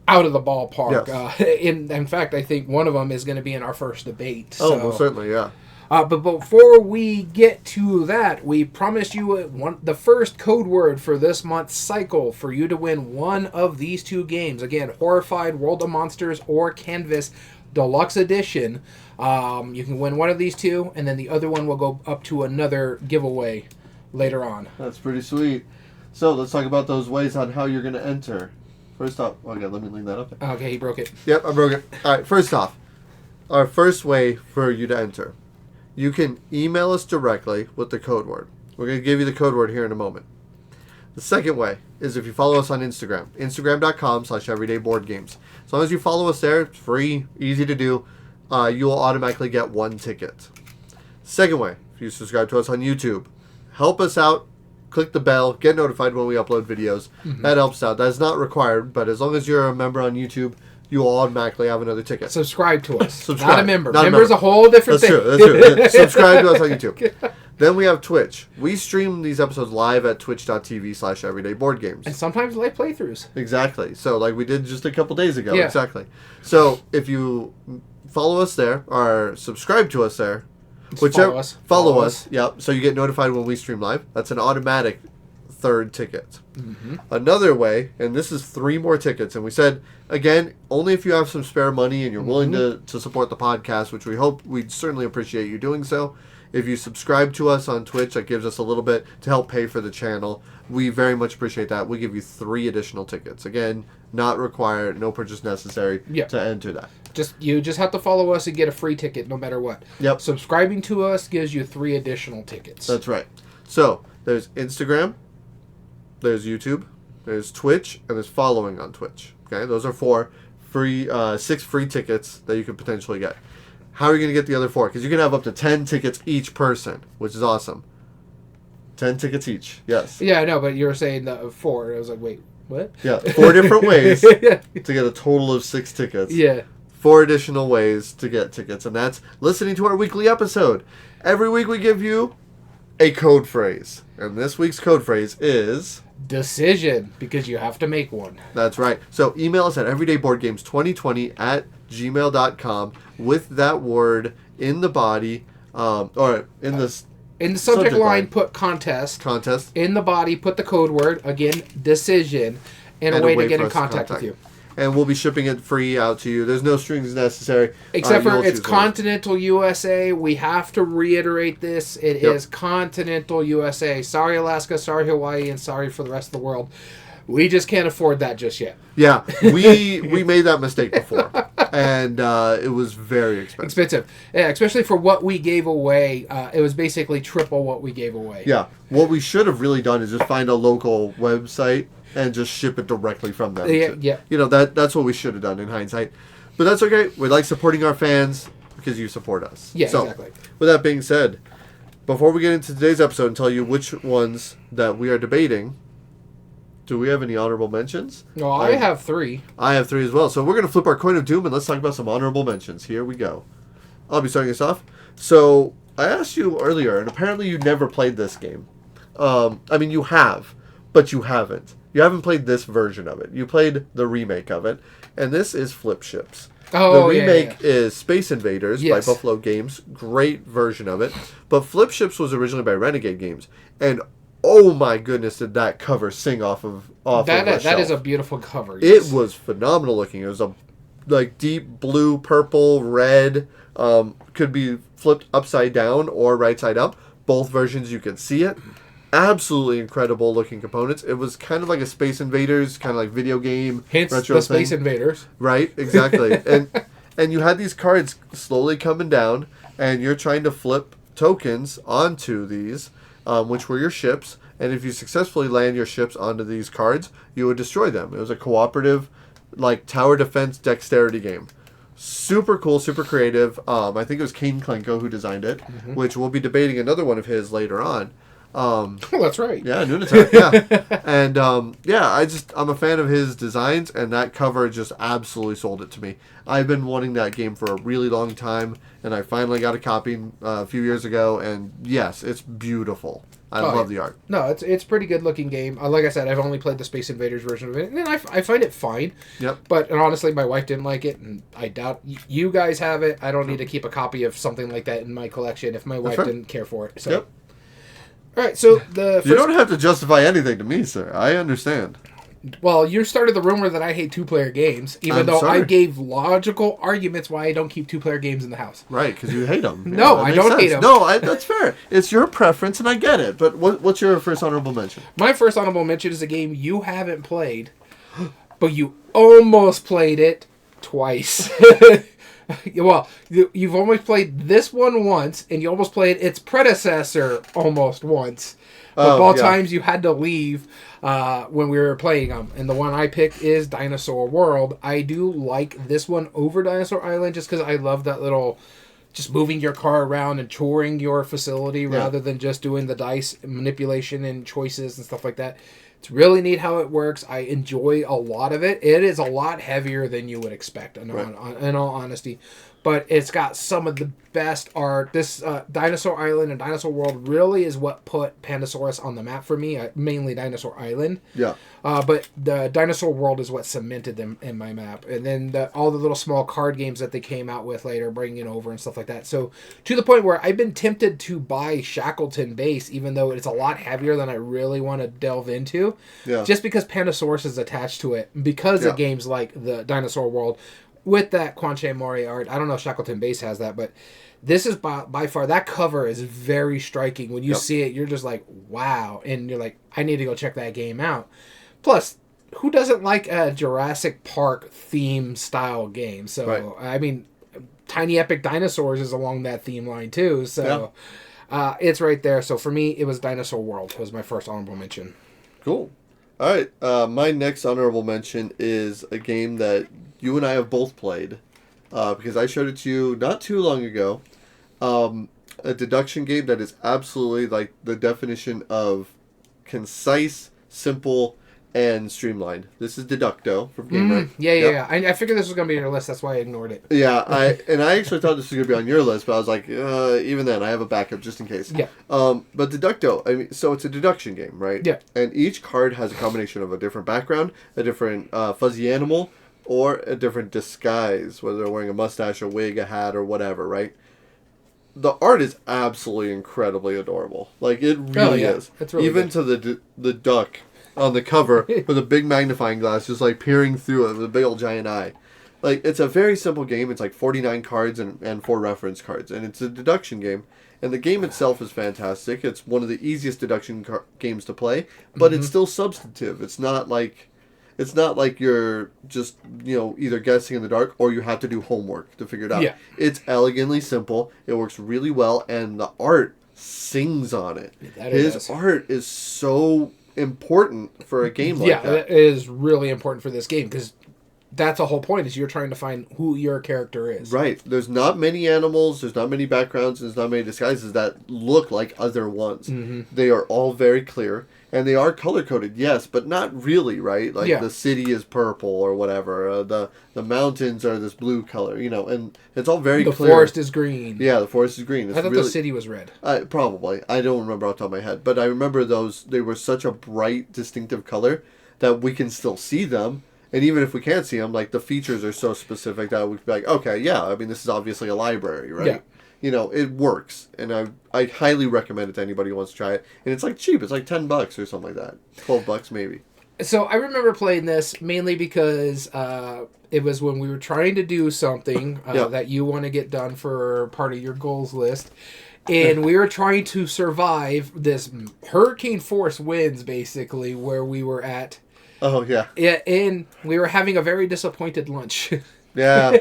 out of the ballpark. Yes. In fact, I think one of them is going to be in our first debate. Oh, well, certainly, yeah. But before we get to that, we promised you the first code word for this month's cycle for you to win one of these 2 games. Again, Horrified World of Monsters or Canvas Deluxe Edition. You can win one of these 2, and then the other one will go up to another giveaway later on. That's pretty sweet. So let's talk about those ways on how you're going to enter. First off, okay, let me leave that up there. Okay, he broke it. Yep, I broke it. All right, first off, our first way for you to enter. You can email us directly with the code word. We're going to give you the code word here in a moment. The second way is if you follow us on Instagram, instagram.com/everydayboardgames. As long as you follow us there, it's free, easy to do, you will automatically get 1 ticket. Second way, if you subscribe to us on YouTube, help us out. Click the bell, get notified when we upload videos. Mm-hmm. That helps out. That is not required, but as long as you're a member on YouTube, you will automatically have another ticket. Subscribe to us. Not a member. Member's a whole different thing. That's true. Subscribe to us on YouTube. Then we have Twitch. We stream these episodes live at twitch.tv/everydayboardgames. And sometimes live playthroughs. Exactly. So like we did just a couple days ago. Yeah. Exactly. So if you follow us there or subscribe to us there, follow us. Yep. So you get notified when we stream live. That's an automatic 3rd ticket. Mm-hmm. Another way, and this is 3 more tickets, and we said, again, only if you have some spare money and you're willing to support the podcast, which we'd certainly appreciate you doing so. If you subscribe to us on Twitch, that gives us a little bit to help pay for the channel. We very much appreciate that. We give you 3 additional tickets. Again, not required, no purchase necessary to enter that. You just have to follow us and get a free ticket no matter what. Yep. Subscribing to us gives you 3 additional tickets. That's right. So there's Instagram, there's YouTube, there's Twitch, and there's following on Twitch. Okay, those are 6 free tickets that you could potentially get. How are you going to get the other 4? Because you can have up to 10 tickets each person, which is awesome. 10 tickets each. Yes. Yeah, I know, but you were saying 4. I was like, wait, what? Yeah, 4 different ways to get a total of 6 tickets. Yeah. 4 additional ways to get tickets, and that's listening to our weekly episode. Every week we give you a code phrase, and this week's code phrase is... decision, because you have to make one. That's right. So email us at everydayboardgames2020@gmail.com with that word in the body, or in the... in the subject line, put contest. In the body, put the code word, again, decision, and a way to get in contact with you. And we'll be shipping it free out to you. There's no strings necessary. Except for it's Continental USA. We have to reiterate this. It is Continental USA. Sorry, Alaska. Sorry, Hawaii. And sorry for the rest of the world. We just can't afford that just yet. Yeah. We made that mistake before. And it was very expensive. Yeah, especially for what we gave away. It was basically triple what we gave away. Yeah. What we should have really done is just find a local website and just ship it directly from them. Yeah. You know, that's what we should have done in hindsight. But that's okay. We like supporting our fans because you support us. Yeah, so, exactly. With that being said, before we get into today's episode and tell you which ones that we are debating, do we have any honorable mentions? No, I have 3. I have 3 as well. So we're going to flip our coin of doom and let's talk about some honorable mentions. Here we go. I'll be starting us off. So I asked you earlier, and apparently you never played this game. I mean, you have, but you haven't. You haven't played this version of it. You played the remake of it, and this is Flip Ships. Oh, the remake is Space Invaders by Buffalo Games. Great version of it. But Flip Ships was originally by Renegade Games, and oh my goodness, did that cover sing off of that shelf. is a beautiful cover. Yes. It was phenomenal looking. It was a deep blue, purple, red. Could be flipped upside down or right side up. Both versions you can see it. Absolutely incredible looking components. It was kind of like a Space Invaders, kind of like video game. Hence retro the Space Invaders. Right, exactly. and you had these cards slowly coming down, and you're trying to flip tokens onto these, which were your ships. And if you successfully land your ships onto these cards, you would destroy them. It was a cooperative, tower defense dexterity game. Super cool, super creative. I think it was Kane Klenko who designed it, which we'll be debating another one of his later on. Oh, that's right. Yeah, Noonatar. Yeah, and I'm a fan of his designs, and that cover just absolutely sold it to me. I've been wanting that game for a really long time, and I finally got a copy a few years ago. And yes, it's beautiful. I love the art. No, it's a pretty good looking game. Like I said, I've only played the Space Invaders version of it, and I find it fine. Yep. But honestly, my wife didn't like it, and I doubt you guys have it. I don't need to keep a copy of something like that in my collection if my wife didn't care for it. So. Yep. All right, so you don't have to justify anything to me, sir. I understand. Well, you started the rumor that I hate 2-player games, even though I gave logical arguments why I don't keep 2-player games in the house. Right, because you hate them. No, I don't hate them. No, that's fair. It's your preference, and I get it. But what's your first honorable mention? My first honorable mention is a game you haven't played, but you almost played it twice. Well, you've almost played this one once, and you almost played its predecessor almost once. But both times you had to leave when we were playing them. And the one I picked is Dinosaur World. I do like this one over Dinosaur Island just because I love that little... just moving your car around and touring your facility rather than just doing the dice manipulation and choices and stuff like that. It's really neat how it works. I enjoy a lot of it. It is a lot heavier than you would expect, in all honesty. But it's got some of the best art. This Dinosaur Island and Dinosaur World really is what put Pandasaurus on the map for me, mainly Dinosaur Island. Yeah. But the Dinosaur World is what cemented them in my map. And then all the little small card games that they came out with later, bringing it over and stuff like that. So to the point where I've been tempted to buy Shackleton base, even though it's a lot heavier than I really want to delve into. Yeah. Just because Pandasaurus is attached to it. Because of games like the Dinosaur World. With that Kwanchai Moriya art, I don't know if Shackleton Base has that, but this is by far, that cover is very striking. When you see it, you're just like, wow. And you're like, I need to go check that game out. Plus, who doesn't like a Jurassic Park theme style game? So, I mean, Tiny Epic Dinosaurs is along that theme line too. So, it's right there. So for me, it was Dinosaur World. It was my first honorable mention. Cool. All right. My next honorable mention is a game that you and I have both played, because I showed it to you not too long ago. A deduction game that is absolutely like the definition of concise, simple, and streamlined. This is Deducto from G.A.M.E.R. Yeah. I figured this was going to be on your list. That's why I ignored it. Yeah, I actually thought this was going to be on your list, but I was like, even then, I have a backup just in case. Yeah. But Deducto, I mean, so it's a deduction game, right? Yeah. And each card has a combination of a different background, a different fuzzy animal, or a different disguise, whether they're wearing a mustache, a wig, a hat, or whatever, right? The art is absolutely incredibly adorable. Like, it really is. It's really even good. To the duck on the cover with a big magnifying glass just like peering through it with a big old giant eye. Like, it's a very simple game. It's like 49 cards and 4 reference cards, and it's a deduction game. And the game itself is fantastic. It's one of the easiest deduction games to play, but it's still substantive. It's not like you're just, either guessing in the dark or you have to do homework to figure it out. Yeah. It's elegantly simple. It works really well, and the art sings on it. His art is so important for a game like that. Yeah, it is really important for this game because that's the whole point, is you're trying to find who your character is. Right. There's not many animals, there's not many backgrounds, there's not many disguises that look like other ones. Mm-hmm. They are all very clear. And they are color-coded, yes, but not really, right? Like, the city is purple or whatever. The mountains are this blue color, and it's all very clear. The forest is green. Yeah, the forest is green. I thought the city was red. Probably. I don't remember off the top of my head. But I remember they were such a bright, distinctive color that we can still see them. And even if we can't see them, like, the features are so specific that we could be like, okay, yeah, I mean, this is obviously a library, right? Yeah. It works, and I highly recommend it to anybody who wants to try it. And it's like cheap; it's like $10 or something like that, $12 maybe. So I remember playing this mainly because it was when we were trying to do something that you want to get done for part of your goals list, and we were trying to survive this hurricane force winds, basically, where we were at. Oh yeah. Yeah, and we were having a very disappointed lunch. Yeah,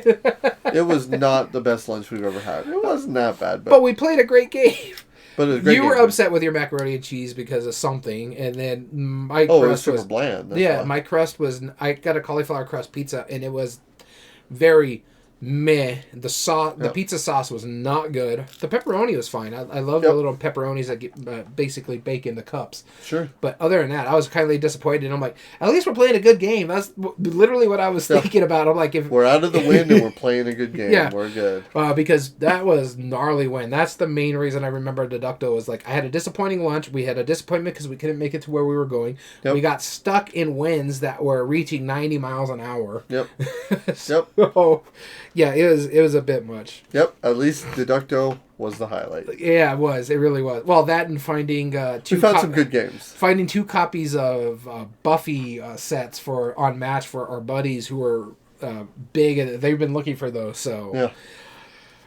it was not the best lunch we've ever had. It wasn't that bad, but we played a great game. But it was a great you game. were upset with your macaroni and cheese because of something, and then my crust it was super bland. That's why. My crust was. I got a cauliflower crust pizza, and it was very meh. The sauce, the pizza sauce was not good. The pepperoni was fine. I love the little pepperonis that get basically bake into cups. Sure. But other than that, I was kind of disappointed. And I'm like, at least we're playing a good game. That's literally what I was thinking about. I'm like, if we're out of the wind and we're playing a good game, we're good. Because that was gnarly wind. That's the main reason I remember Deducto was like, I had a disappointing lunch. We had a disappointment because we couldn't make it to where we were going. Yep. We got stuck in winds that were reaching 90 miles an hour. Yep. So, yeah, it was a bit much. Yep. At least Deducto was the highlight. Yeah, it was. It really was. Well, that and finding we found some good games. Finding 2 copies of Buffy sets on Match for our buddies who were big, and they've been looking for those. So yeah.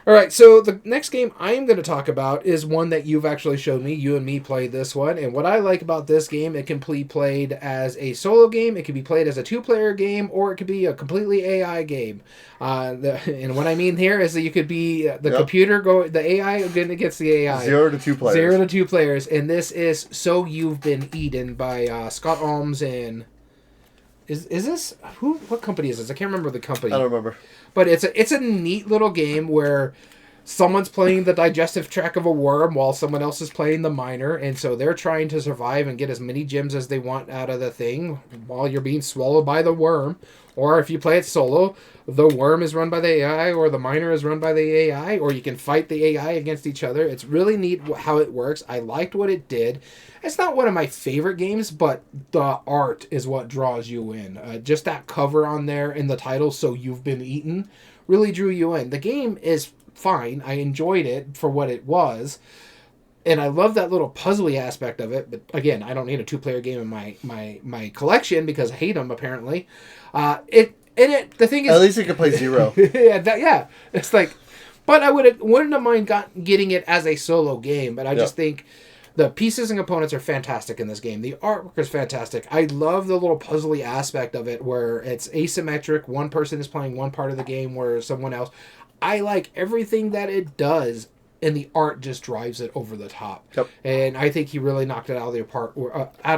All right, so the next game I am going to talk about is one that you've actually showed me. You and me played this one, and what I like about this game, it can be played as a solo game, it can be played as a 2-player game, or it could be a completely AI game. And what I mean here is that you could be the AI going against the AI. 0 to 2 players. 0 to 2 players, and this is So You've Been Eaten by Scott Alms and... Is this what company is this? I can't remember the company. I don't remember. But it's a neat little game where someone's playing the digestive tract of a worm while someone else is playing the miner, and so they're trying to survive and get as many gems as they want out of the thing while you're being swallowed by the worm. Or if you play it solo, the worm is run by the AI or the miner is run by the AI, or you can fight the AI against each other. It's really neat how it works. I liked what it did. It's not one of my favorite games, but the art is what draws you in. Just that cover on there in the title, So You've Been Eaten, really drew you in. The game is fine. I enjoyed it for what it was. And I love that little puzzly aspect of it. But again, I don't need a 2-player game in my collection because I hate them, apparently. The thing is... At least you can play 0. yeah. It's like... But I wouldn't have mind getting it as a solo game, but I just think... The pieces and components are fantastic in this game. The artwork is fantastic. I love the little puzzly aspect of it where it's asymmetric. One person is playing one part of the game where someone else... I like everything that it does, and the art just drives it over the top. Yep. And I think he really knocked it out of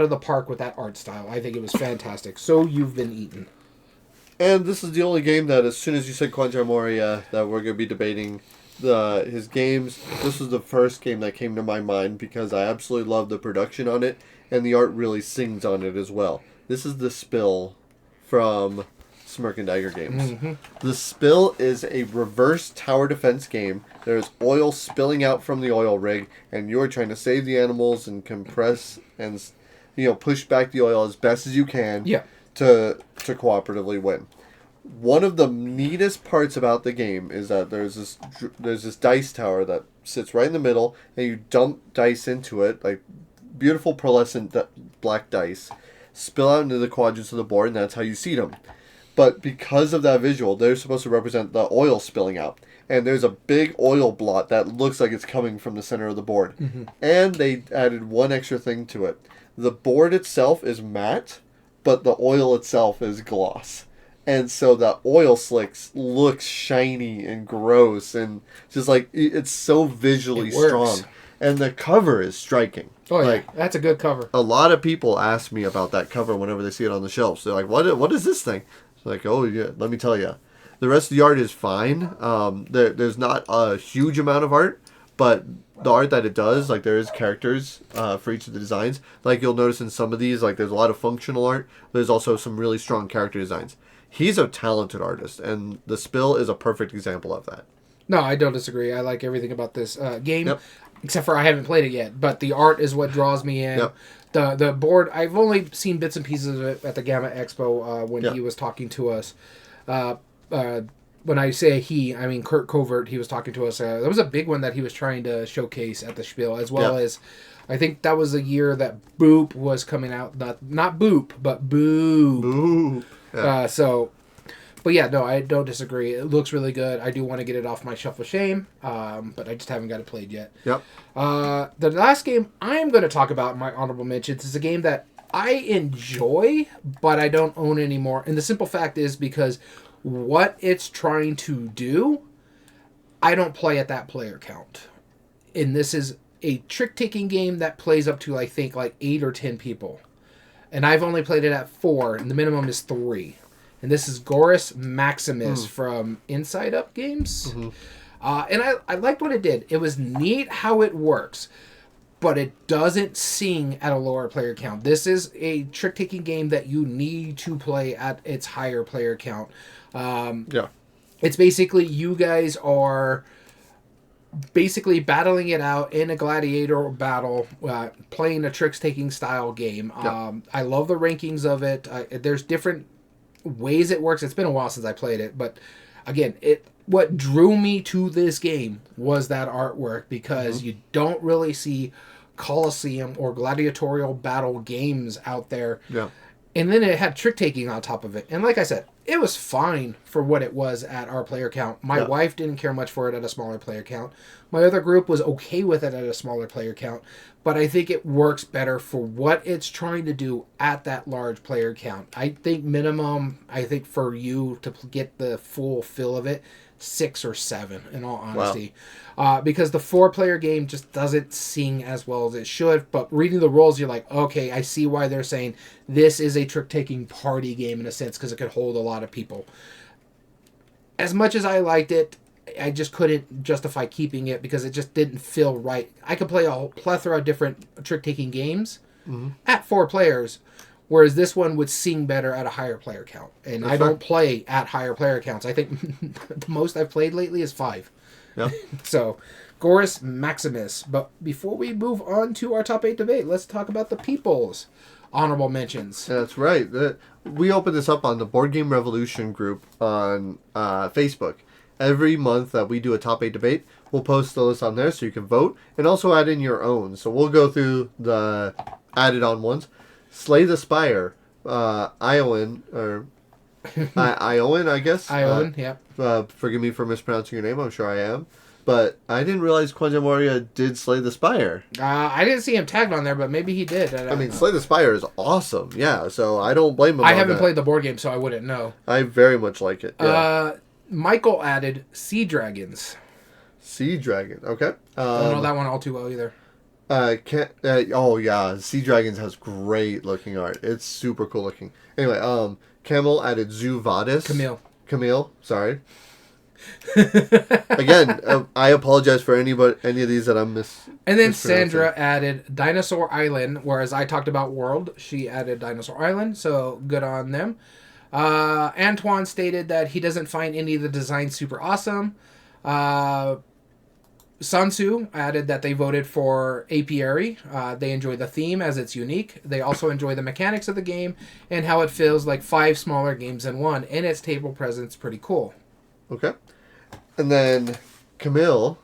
the park with that art style. I think it was fantastic. So You've Been Eaten. And this is the only game that, as soon as you said Kwanchai Moriya, that we're going to be debating his games. This was the first game that came to my mind because I absolutely love the production on it, and the art really sings on it as well. This is The Spill from Smirk and Dagger Games. Mm-hmm. The Spill is a reverse tower defense game. There's oil spilling out from the oil rig, and you're trying to save the animals and compress and push back the oil as best as you can to cooperatively win. One of the neatest parts about the game is that there's this dice tower that sits right in the middle, and you dump dice into it, like beautiful pearlescent black dice, spill out into the quadrants of the board, and that's how you seed them. But because of that visual, they're supposed to represent the oil spilling out. And there's a big oil blot that looks like it's coming from the center of the board. Mm-hmm. And they added one extra thing to it. The board itself is matte, but the oil itself is gloss. And so the oil slicks looks shiny and gross, and just like it's so visually strong. And the cover is striking. Oh yeah, that's a good cover. A lot of people ask me about that cover whenever they see it on the shelves. They're like, "What is this thing?" Like, oh yeah, let me tell you, the rest of the art is fine. There's not a huge amount of art, but the art that it does, like there is characters for each of the designs. Like you'll notice in some of these, like there's a lot of functional art. There's also some really strong character designs. He's a talented artist, and The Spill is a perfect example of that. No, I don't disagree. I like everything about this game, Yep. except for I haven't played it yet. But the art is what draws me in. Yep. The board, I've only seen bits and pieces of it at the Gamma Expo when he was talking to us. When I say he, I mean Kurt Covert. He was talking to us. There was a big one that he was trying to showcase at the Spiel, as well as I think that was the year that Boop was coming out. Not Boop, but Boop. Ooh. Yeah. But yeah, no, I don't disagree. It looks really good. I do want to get it off my shelf of shame, but I just haven't got it played yet. Yep. The last game I'm going to talk about in my honorable mentions is a game that I enjoy, but I don't own anymore. And the simple fact is because what it's trying to do, I don't play at that player count. And this is a trick-taking game that plays up to, I think, like 8 or 10 people. And I've only played it at 4, and the minimum is 3. And this is Gorus Maximus from Inside Up Games. Mm-hmm. And I liked what it did. It was neat how it works, but it doesn't sing at a lower player count. This is a trick-taking game that you need to play at its higher player count. It's basically you guys are basically battling it out in a gladiator battle, playing a trick-taking style game. I love the rankings of it. There's different ways it works. It's been a while since I played it, but again, what drew me to this game was that artwork, because you don't really see Colosseum or gladiatorial battle games out there. Yeah. And then it had trick taking on top of it. And like I said, it was fine for what it was at our player count. My wife didn't care much for it at a smaller player count. My other group was okay with it at a smaller player count. But I think it works better for what it's trying to do at that large player count. I think minimum, for you to get the full feel of it, 6 or 7, in all honesty. Wow. Because the 4-player game just doesn't sing as well as it should. But reading the rules, you're like, okay, I see why they're saying this is a trick-taking party game in a sense, because it could hold a lot of people. As much as I liked it, I just couldn't justify keeping it because it just didn't feel right. I could play a plethora of different trick-taking games at 4 players, whereas this one would sing better at a higher player count. And that's I don't play at higher player counts. I think the most I've played lately is 5. Yep. So, Gorus Maximus. But before we move on to our top 8 debate, let's talk about the people's honorable mentions. That's right. We opened this up on the Board Game Revolution group on Facebook. Every month that we do a top 8 debate, we'll post the list on there so you can vote and also add in your own. So we'll go through the added on ones. Slay the Spire, Iowan, or Iowan, I guess. Iowan, yeah. Forgive me for mispronouncing your name, I'm sure I am. But I didn't realize Kwanchai Moriya did Slay the Spire. I didn't see him tagged on there, but maybe he did. I mean, Slay the Spire is awesome, yeah, so I don't blame him. I haven't played the board game, so I wouldn't know. I very much like it, yeah. Michael added Sea Dragons. Sea Dragon, okay. I don't know that one all too well either. Oh yeah, Sea Dragons has great looking art. It's super cool looking. Anyway, Camel added Zoo Vadis. Camille, sorry. Again, I apologize for any of these that I'm And then Sandra added Dinosaur Island, whereas I talked about World. She added Dinosaur Island, so good on them. Antoine stated that he doesn't find any of the designs super awesome. Sansu added that they voted for Apiary. They enjoy the theme as it's unique. They also enjoy the mechanics of the game and how it feels like 5 smaller games in one. And its table presence pretty cool. Okay. And then Camille,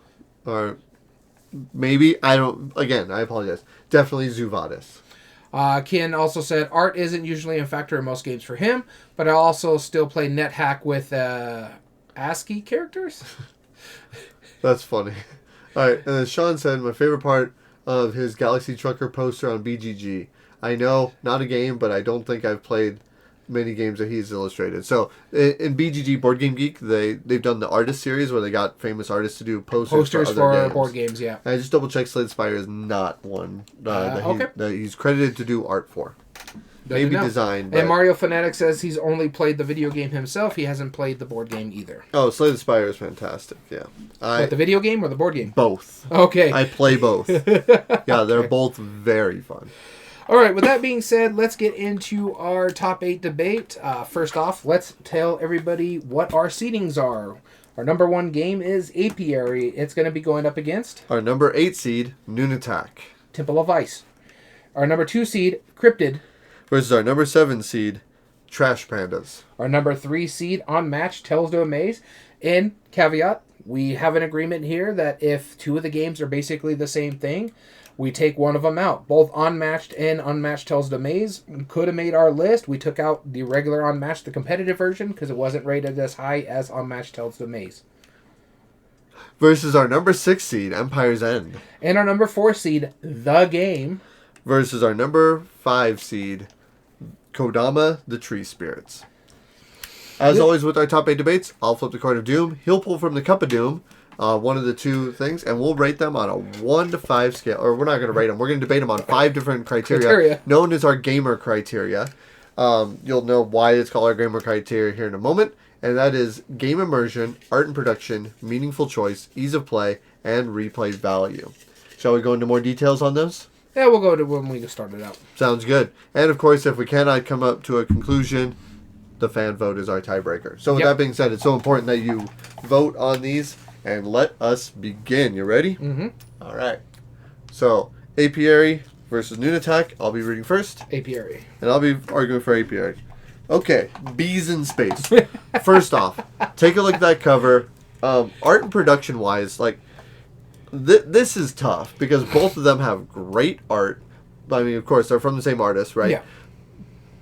or maybe, I apologize. Definitely Zuvadis. Ken also said art isn't usually a factor in most games for him, but I also still play NetHack with ASCII characters. That's funny. All right, and then Sean said, my favorite part of his Galaxy Trucker poster on BGG. I know, not a game, but I don't think I've played many games that he's illustrated. So, in BGG, Board Game Geek, they've done the artist series where they got famous artists to do posters for other games. Board games, yeah. And I just double-checked Slade Spire is not one that he's credited to do art for. Maybe design. But... And Mario Fanatic says he's only played the video game himself. He hasn't played the board game either. Oh, Slay the Spire is fantastic. Yeah. What, the video game or the board game? Both. Okay. I play both. Yeah, they're both very fun. All right, with that being said, let's get into our top 8 debate. First off, let's tell everybody what our seedings are. Our number 1 game is Apiary. It's going to be going up against... Our number 8 seed, Noon Attack. Temple of Ice. Our number 2 seed, Cryptid. Versus our number 7 seed, Trash Pandas. Our number 3 seed, Unmatched, Tales to Amaze. And, caveat, we have an agreement here that if 2 of the games are basically the same thing, we take one of them out. Both Unmatched and Unmatched Tales to Amaze could have made our list. We took out the regular Unmatched, the competitive version, because it wasn't rated as high as Unmatched Tales to Amaze. Versus our number 6 seed, Empire's End. And our number 4 seed, The Game. Versus our number 5 seed, Kodama, the Tree Spirits. As always with our top 8 debates, I'll flip the card of Doom. He'll pull from the Cup of Doom, one of the 2 things, and we'll rate them on a 1 to 5 scale. Or we're not going to rate them. We're going to debate them on 5 different criteria, known as our G.A.M.E.R criteria. You'll know why it's called our G.A.M.E.R criteria here in a moment. And that is game immersion, art and production, meaningful choice, ease of play, and replay value. Shall we go into more details on those? Yeah, we'll go to when we start it out. Sounds good. And, of course, if we cannot come up to a conclusion, the fan vote is our tiebreaker. So, with that being said, it's so important that you vote on these, and let us begin. You ready? Mm-hmm. All right. So, Apiary versus Noon Attack. I'll be reading first. Apiary. And I'll be arguing for Apiary. Okay. Bees in space. First off, take a look at that cover. Art and production-wise, like... This is tough because both of them have great art. I mean, of course, they're from the same artist, right? Yeah.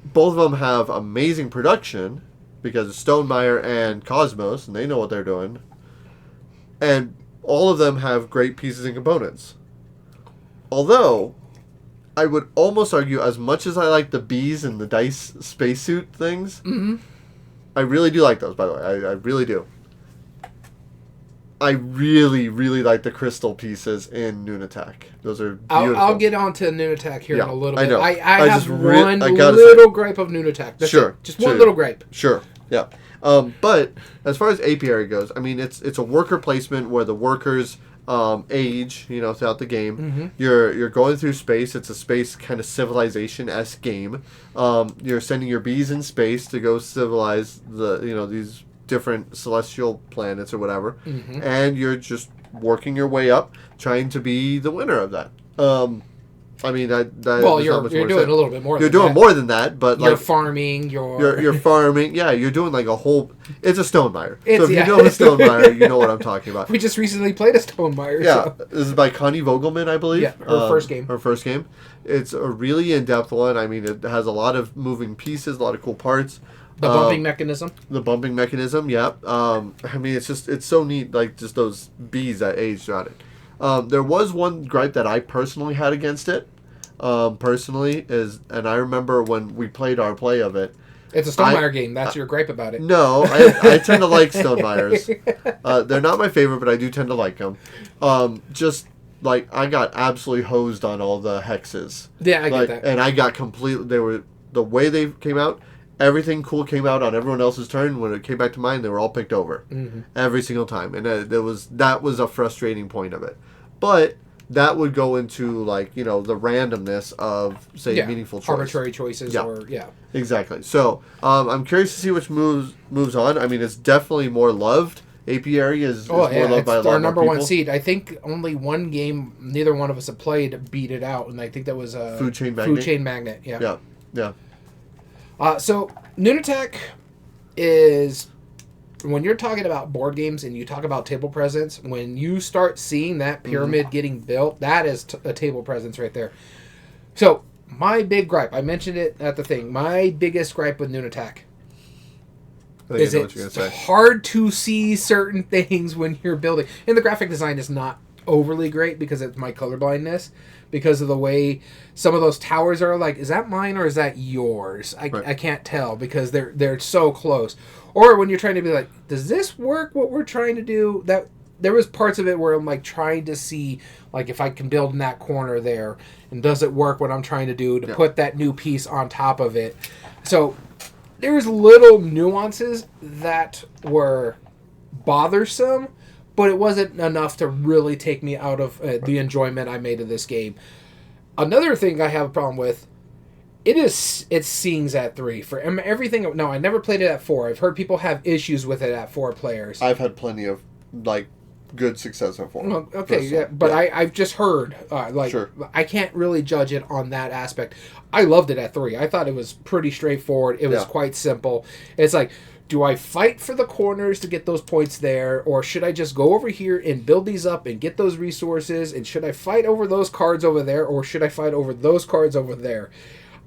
Both of them have amazing production because it's Stonemaier and Cosmos, and they know what they're doing. And all of them have great pieces and components. Although, I would almost argue, as much as I like the bees and the dice spacesuit things, I really do like those, by the way. I really do. I really, really like the crystal pieces in Noon Attack. Those are beautiful. I'll get on to Noon Attack here in a little bit. I know. I have one little gripe of Noon Attack. That's sure. Just one little gripe. Sure. Yeah. But as far as apiary goes, I mean, it's a worker placement where the workers age, throughout the game. Mm-hmm. You're going through space. It's a space kind of civilization-esque game. You're sending your bees in space to go civilize these different celestial planets or whatever, and you're just working your way up, trying to be the winner of that. I mean, that you're doing a little bit more. You're doing more than that, but you're farming. You're farming. Yeah, you're doing like a whole. It's a Stonemaier. So if you know the Stonemaier, you know what I'm talking about. We just recently played a Stonemaier. Yeah, so. This is by Connie Vogelman, I believe. Yeah, her first game. Her first game. It's a really in-depth one. I mean, it has a lot of moving pieces, a lot of cool parts. The bumping mechanism. The bumping mechanism, yeah. I mean, it's so neat, like, just those bees that age throughout it. There was one gripe that I personally had against it, and I remember when we played our play of it. It's a Stonemaier game. That's your gripe about it. No, I tend to like Stonemaiers. They're not my favorite, but I do tend to like them. Just, like, I got absolutely hosed on all the hexes. Yeah, I get that. And I got completely, the way they came out, everything cool came out on everyone else's turn. When it came back to mine, they were all picked over. Every single time. And that was a frustrating point of it. But that would go into, like, the randomness of, say, meaningful choice. Arbitrary choices Exactly. So, I'm curious to see which moves on. I mean, it's definitely more loved. Apiary is more loved by a lot more people. Our number 1 seed. I think only one game neither one of us have played beat it out, and I think that was Food Chain Magnet. Yeah. So, Noon Attack is, when you're talking about board games and you talk about table presence, when you start seeing that pyramid getting built, that is a table presence right there. So, my big gripe, I mentioned it at the thing, my biggest gripe with Noon Attack is it's hard to see certain things when you're building. And the graphic design is not overly great because of my colorblindness, because of the way some of those towers are. Like, is that mine or is that yours? I can't tell because they're so close. Or when you're trying to be like, does this work what we're trying to do? That there was parts of it where I'm like trying to see like if I can build in that corner there, and does it work what I'm trying to do to put that new piece on top of it. So there's little nuances that were bothersome, but it wasn't enough to really take me out of the enjoyment I made of this game. Another thing I have a problem with, it sings at 3 for everything. No, I never played it at 4. I've heard people have issues with it at 4 players. I've had plenty of like good success at 4. Well, okay, yeah, but I've just heard I can't really judge it on that aspect. I loved it at 3. I thought it was pretty straightforward. It was quite simple. It's like, do I fight for the corners to get those points there, or should I just go over here and build these up and get those resources? And should I fight over those cards over there, or should I fight over those cards over there?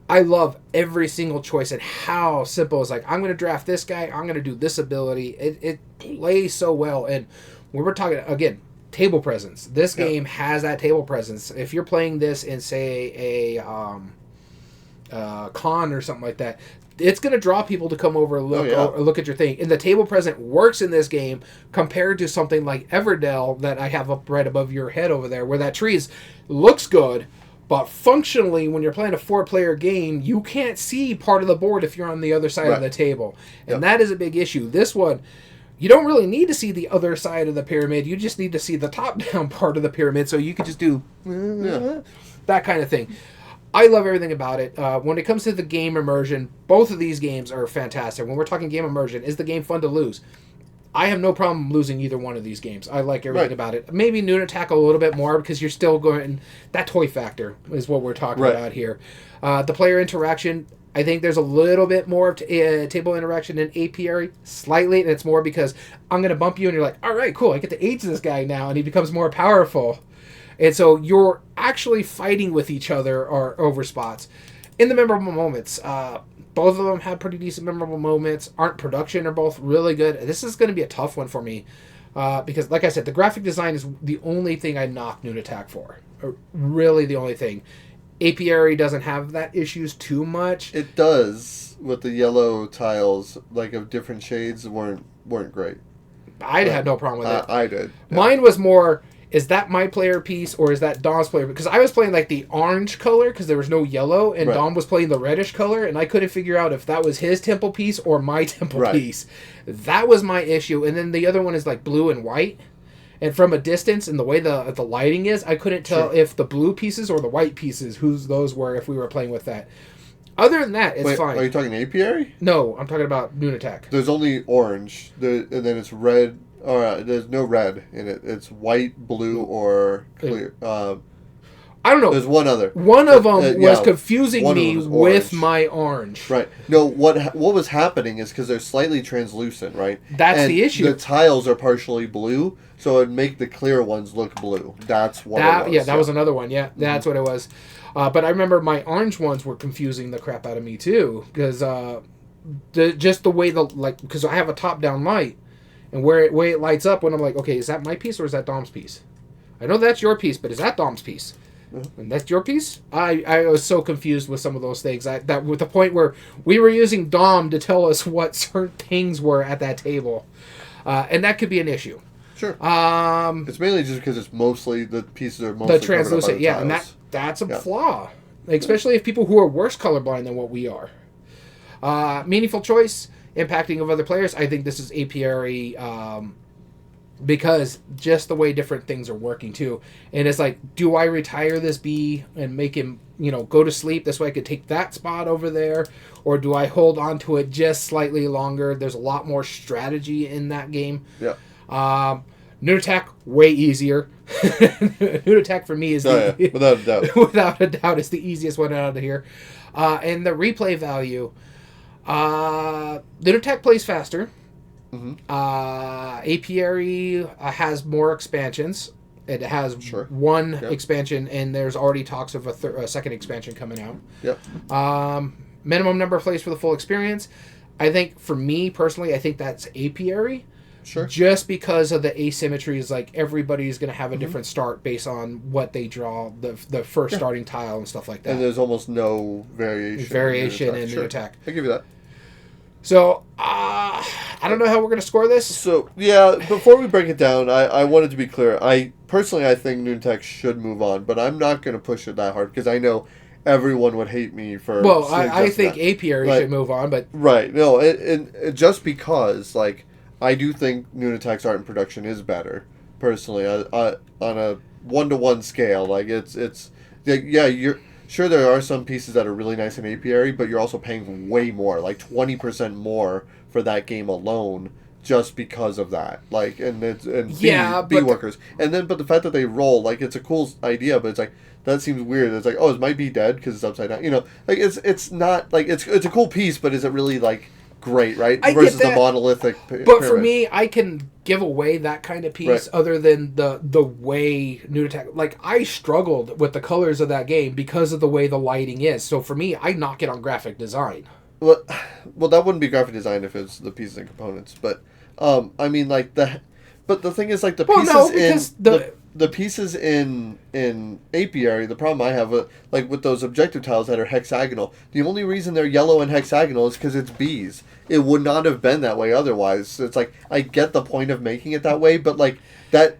I love every single choice and how simple it's like, I'm going to draft this guy, I'm going to do this ability. It plays so well. And when we're talking, again, table presence, this game has that table presence. If you're playing this in, say, a con or something like that, it's going to draw people to come over and look at your thing. And the table present works in this game compared to something like Everdell that I have up right above your head over there, where that tree looks good, but functionally, when you're playing a 4-player game, you can't see part of the board if you're on the other side of the table. And that is a big issue. This one, you don't really need to see the other side of the pyramid. You just need to see the top-down part of the pyramid, so you could just do that kind of thing. I love everything about it. When it comes to the game immersion, both of these games are fantastic. When we're talking game immersion, is the game fun to lose? I have no problem losing either one of these games. I like everything about it. Maybe Noon Attack a little bit more because you're still going... That toy factor is what we're talking about here. The player interaction, I think there's a little bit more table interaction in Apiary, slightly, and it's more because I'm going to bump you and you're like, all right, cool, I get to age this guy now, and he becomes more powerful. And so you're actually fighting with each other or over spots. In the memorable moments, both of them have pretty decent memorable moments. Art production are both really good. This is going to be a tough one for me because, like I said, the graphic design is the only thing I knock Noon Attack for. Really the only thing. Apiary doesn't have that issues too much. It does, with the yellow tiles, like of different shades, weren't great. I had no problem with it. I did. Yeah. Mine was more... Is that my player piece or is that Dom's player? Because I was playing like the orange color because there was no yellow, and Dom was playing the reddish color, and I couldn't figure out if that was his temple piece or my temple piece. That was my issue. And then the other one is like blue and white. And from a distance and the way the lighting is, I couldn't tell if the blue pieces or the white pieces, whose those were if we were playing with that. Other than that, it's fine. Are you talking Apiary? No, I'm talking about Noon Attack. There's only orange, and then it's red. There's no red in it. It's white, blue, or clear. I don't know. There's one other. One of them was confusing me with my orange. Right. No, what was happening is because they're slightly translucent, right? That's the issue. The tiles are partially blue, so it'd make the clear ones look blue. That's what it was. Yeah, that was another one. Yeah, that's what it was. But I remember my orange ones were confusing the crap out of me, too. Because just the way because I have a top-down light. And way it lights up when I'm like, okay, is that my piece or is that Dom's piece? I know that's your piece, but is that Dom's piece? And that's your piece? I was so confused with some of those things. That with the point where we were using Dom to tell us what certain things were at that table. And that could be an issue. Sure. It's mainly just because it's mostly, the pieces are mostly the translucent, tiles. And that's a flaw. Especially if people who are worse colorblind than what we are. Meaningful choice. Impacting of other players, I think this is apiary because just the way different things are working too. And it's like, do I retire this bee and make him, go to sleep? This way I could take that spot over there. Or do I hold on to it just slightly longer? There's a lot more strategy in that game. Yeah. Noon Attack, way easier. Noon Attack for me is without a doubt. Without a doubt, it's the easiest one out of here. And the replay value... Noon Attack plays faster. Mm-hmm. Apiary has more expansions. It has one expansion, and there's already talks of a second expansion coming out. Yep. Minimum number of plays for the full experience. I think, for me personally, I think that's Apiary. Sure. Just because of the asymmetries, like everybody's going to have a different start based on what they draw, the first starting tile and stuff like that. And there's almost no variation. In Noon Attack. I'll give you that. So, I don't know how we're going to score this. So, yeah, before we break it down, I wanted to be clear. I think Noontech should move on, but I'm not going to push it that hard because I know everyone would hate me for... Well, I think A.P.R. should move on, but... Right, no, and just because, like, I do think Noontech's art and production is better, personally, on a one-to-one scale. Like, yeah, you're... Sure, there are some pieces that are really nice in apiary, but you're also paying way more, like 20% more for that game alone, just because of that. Like, B workers, but the fact that they roll, like, it's a cool idea, but it's like that seems weird. It's like, oh, is my B dead because it's upside down? You know, like it's not like it's a cool piece, but is it really like great, right? Versus the monolithic But pyramid. for me, I can give away that kind of piece other than the way New Attack... Like, I struggled with the colors of that game because of the way the lighting is. So for me, I knock it on graphic design. Well, that wouldn't be graphic design if it's the pieces and components. But, I mean, like, But the thing is, like, the pieces in apiary, the problem I have with those objective tiles that are hexagonal, the only reason they're yellow and hexagonal is because it's bees. It would not have been that way otherwise. It's like, I get the point of making it that way, but, like, that,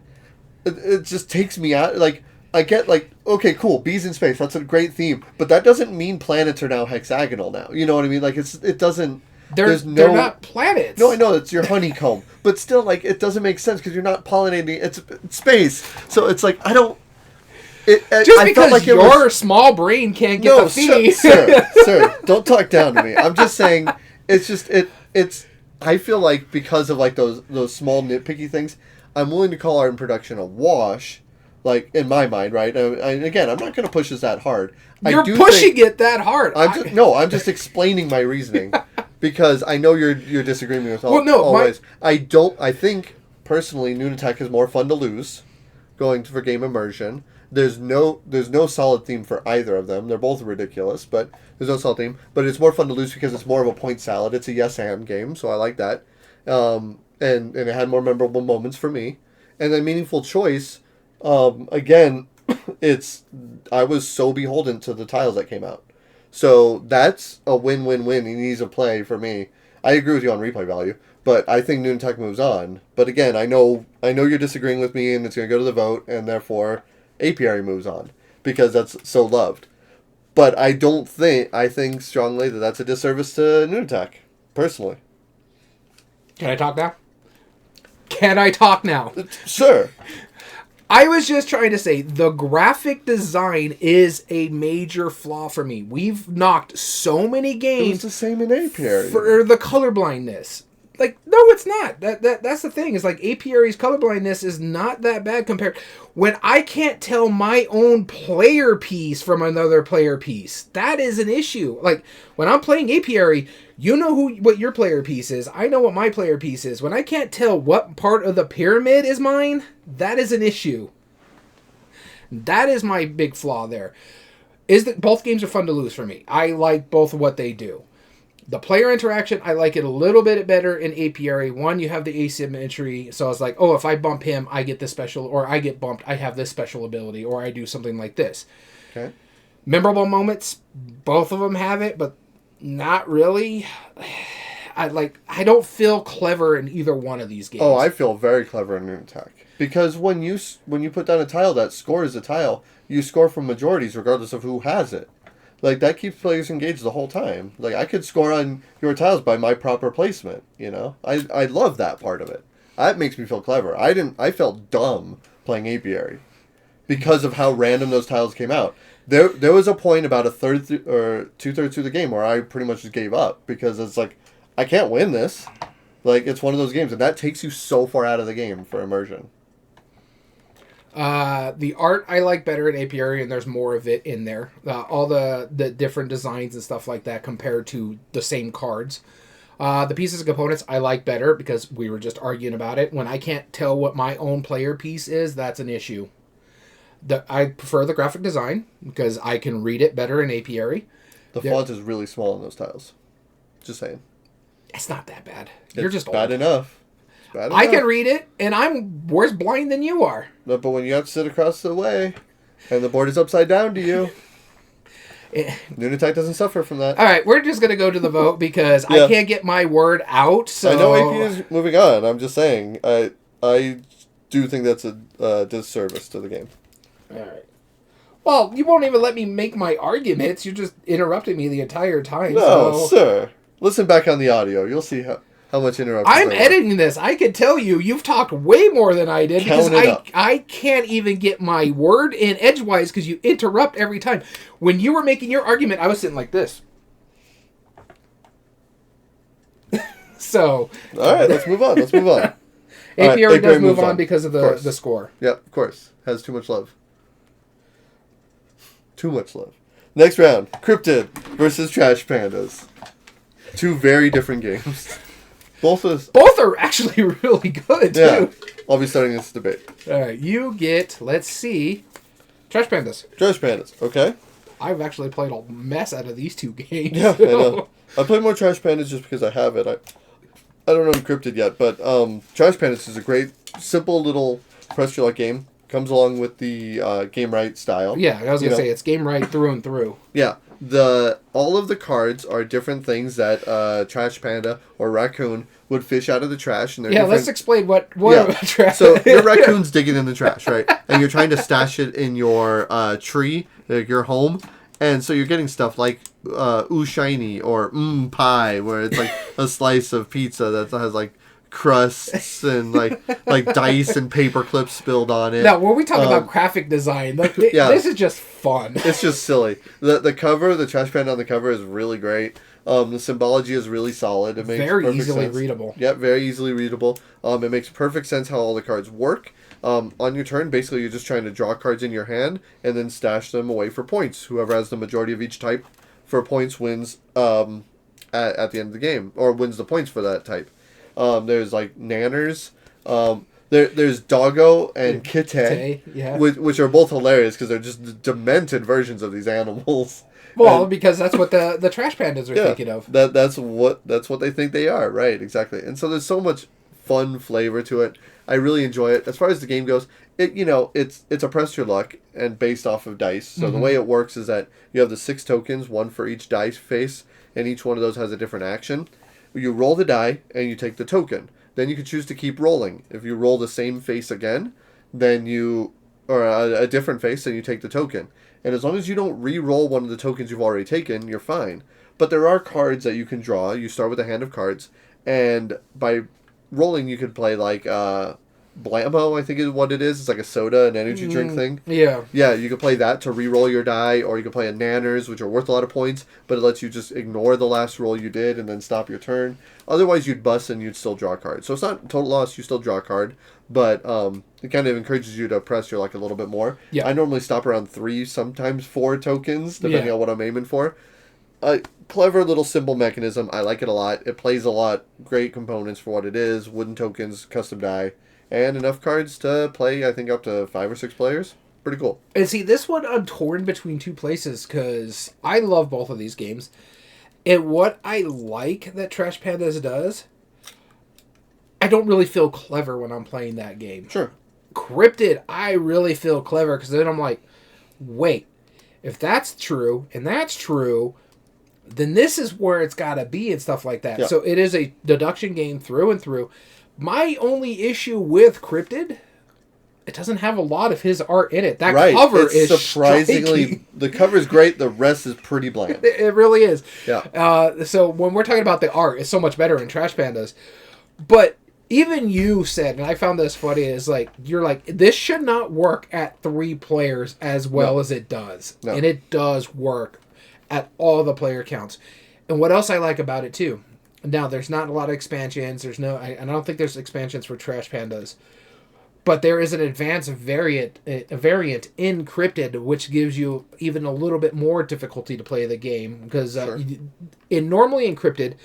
it just takes me out, like, I get, like, okay, cool, bees in space, that's a great theme, but that doesn't mean planets are now hexagonal now. You know what I mean? Like, it doesn't... They're not planets. No, I know, it's your honeycomb. But still, like, it doesn't make sense because you're not pollinating. It's space. So it's like, I don't... Just because like your small brain can't get the fee. Sir, don't talk down to me. I'm just saying, it's just, it's... I feel like because of, like, those small nitpicky things, I'm willing to call art and production a wash, like, in my mind, right? And again, I'm not going to push this that hard. You're pushing it that hard. I'm just explaining my reasoning. Because I know you're disagreeing with always. I think, personally, Noontech is more fun to lose, going for game immersion. There's no solid theme for either of them. They're both ridiculous, but there's no solid theme. But it's more fun to lose because it's more of a point salad. It's a yes-and game, so I like that. And it had more memorable moments for me. And then Meaningful Choice, again, I was so beholden to the tiles that came out. So that's a win-win-win in ease of play for me. I agree with you on replay value, but I think Noontech moves on. But again, I know you're disagreeing with me, and it's going to go to the vote, and therefore apiary moves on because that's so loved. But I think strongly that that's a disservice to Noontech, personally. Can I talk now? Sure. I was just trying to say, the graphic design is a major flaw for me. We've knocked so many games... It was the same in apiary. ...for the colorblindness. Like, no, it's not. That's the thing. Is like, apiary's colorblindness is not that bad compared... When I can't tell my own player piece from another player piece, that is an issue. Like, when I'm playing apiary, you know what your player piece is. I know what my player piece is. When I can't tell what part of the pyramid is mine, that is an issue. That is my big flaw there. Is that both games are fun to lose for me. I like both of what they do. The player interaction, I like it a little bit better in apiary. One, you have the asymmetry, so it's like, oh, if I bump him, I get this special, or I get bumped, I have this special ability, or I do something like this. Okay. Memorable moments, both of them have it, but not really. I don't feel clever in either one of these games. Oh, I feel very clever in Noontech. Because when you put down a tile that scores a tile, you score from majorities regardless of who has it. Like, that keeps players engaged the whole time. Like, I could score on your tiles by my proper placement, you know? I love that part of it. That makes me feel clever. I felt dumb playing apiary because of how random those tiles came out. There was a point about a third or two-thirds through the game where I pretty much just gave up because it's like, I can't win this. Like, it's one of those games, and that takes you so far out of the game for immersion. The art I like better in apiary, and there's more of it in there. All the different designs and stuff like that compared to the same cards. The pieces and components I like better because we were just arguing about it. When I can't tell what my own player piece is, that's an issue. I prefer the graphic design because I can read it better in apiary. The font is really small in those tiles. Just saying. It's not that bad. You're just bad old. enough. I can read it, and I'm worse blind than you are. But when you have to sit across the way, and the board is upside down to you... Noon Attack doesn't suffer from that. All right, we're just going to go to the vote because I can't get my word out. So I know AP is moving on. I'm just saying. I do think that's a disservice to the game. All right. Well, you won't even let me make my arguments. You're just interrupting me the entire time. No, sir. Listen back on the audio. You'll see how much interruptions I'm editing this. I can tell you've talked way more than I did because I can't even get my word in edgewise because you interrupt every time. When you were making your argument, I was sitting like this. So. All right, let's move on. AP already does move on because of the score. Yep, of course. Has too much love. Too much love. Next round, Cryptid versus Trash Pandas. Two very different games. Both are actually really good, too. Yeah, I'll be starting this debate. All right, you get, let's see, Trash Pandas. Trash Pandas, okay. I've actually played a mess out of these two games. Yeah, I know. I played more Trash Pandas just because I have it. I don't know Encrypted yet, but Trash Pandas is a great, simple little press your luck game. Comes along with the G.A.M.E.R style. Yeah, I was going to say, it's G.A.M.E.R through and through. Yeah. All of the cards are different things that Trash Panda or Raccoon would fish out of the trash. And let's explain what trash. So your raccoon's digging in the trash, right? And you're trying to stash it in your tree, like your home. And so you're getting stuff like ooh shiny or pie, where it's like a slice of pizza that has like crusts and like dice and paper clips spilled on it. Now, when we talk about graphic design, this is just fun. It's just silly. The cover, the Trash Panda on the cover is really great. The symbology is really solid. It makes very perfect easily sense. readable. Yep, very easily readable. It makes perfect sense how all the cards work. On your turn, basically, you're just trying to draw cards in your hand and then stash them away for points. Whoever has the majority of each type for points wins at the end of the game, or wins the points for that type. There's like Nanners. There's Doggo and Kitty, yeah. which are both hilarious because they're just demented versions of these animals. Well, because that's what the Trash Pandas are thinking of. That's what they think they are, right? Exactly. And so there's so much fun flavor to it. I really enjoy it. As far as the game goes, it's a press your luck and based off of dice. So the way it works is that you have the 6 tokens, one for each dice face, and each one of those has a different action. You roll the die and you take the token. Then you can choose to keep rolling. If you roll the same face again, then or a different face, then you take the token. And as long as you don't re-roll one of the tokens you've already taken, you're fine. But there are cards that you can draw. You start with a hand of cards, and by rolling, you can play like Blammo, I think is what it is. It's like a soda, an energy drink thing. Yeah. Yeah, you can play that to re-roll your die, or you can play a Nanners, which are worth a lot of points, but it lets you just ignore the last roll you did and then stop your turn. Otherwise, you'd bust and you'd still draw a card. So it's not total loss, you still draw a card, but it kind of encourages you to press your luck a little bit more. Yeah. I normally stop around 3, sometimes 4 tokens, depending on what I'm aiming for. A clever little symbol mechanism. I like it a lot. It plays a lot. Great components for what it is. Wooden tokens, custom die. And enough cards to play, I think, up to 5 or 6 players. Pretty cool. And see, this one I'm torn between two places because I love both of these games. And what I like that Trash Pandas does, I don't really feel clever when I'm playing that game. Sure. Cryptid, I really feel clever because then I'm like, wait, if that's true and that's true, then this is where it's got to be and stuff like that. Yeah. So it is a deduction game through and through. My only issue with Cryptid, it doesn't have a lot of his art in it. That cover is surprisingly striking. The cover is great. The rest is pretty bland. It really is. Yeah. So when we're talking about the art, it's so much better in Trash Pandas. But even you said, and I found this funny, is like you're like this should not work at 3 players as well as it does, and it does work at all the player counts. And what else I like about it too? Now, there's not a lot of expansions. I don't think there's expansions for Trash Pandas. But there is an advanced variant in Cryptid, which gives you even a little bit more difficulty to play the game. Because normally in Cryptid,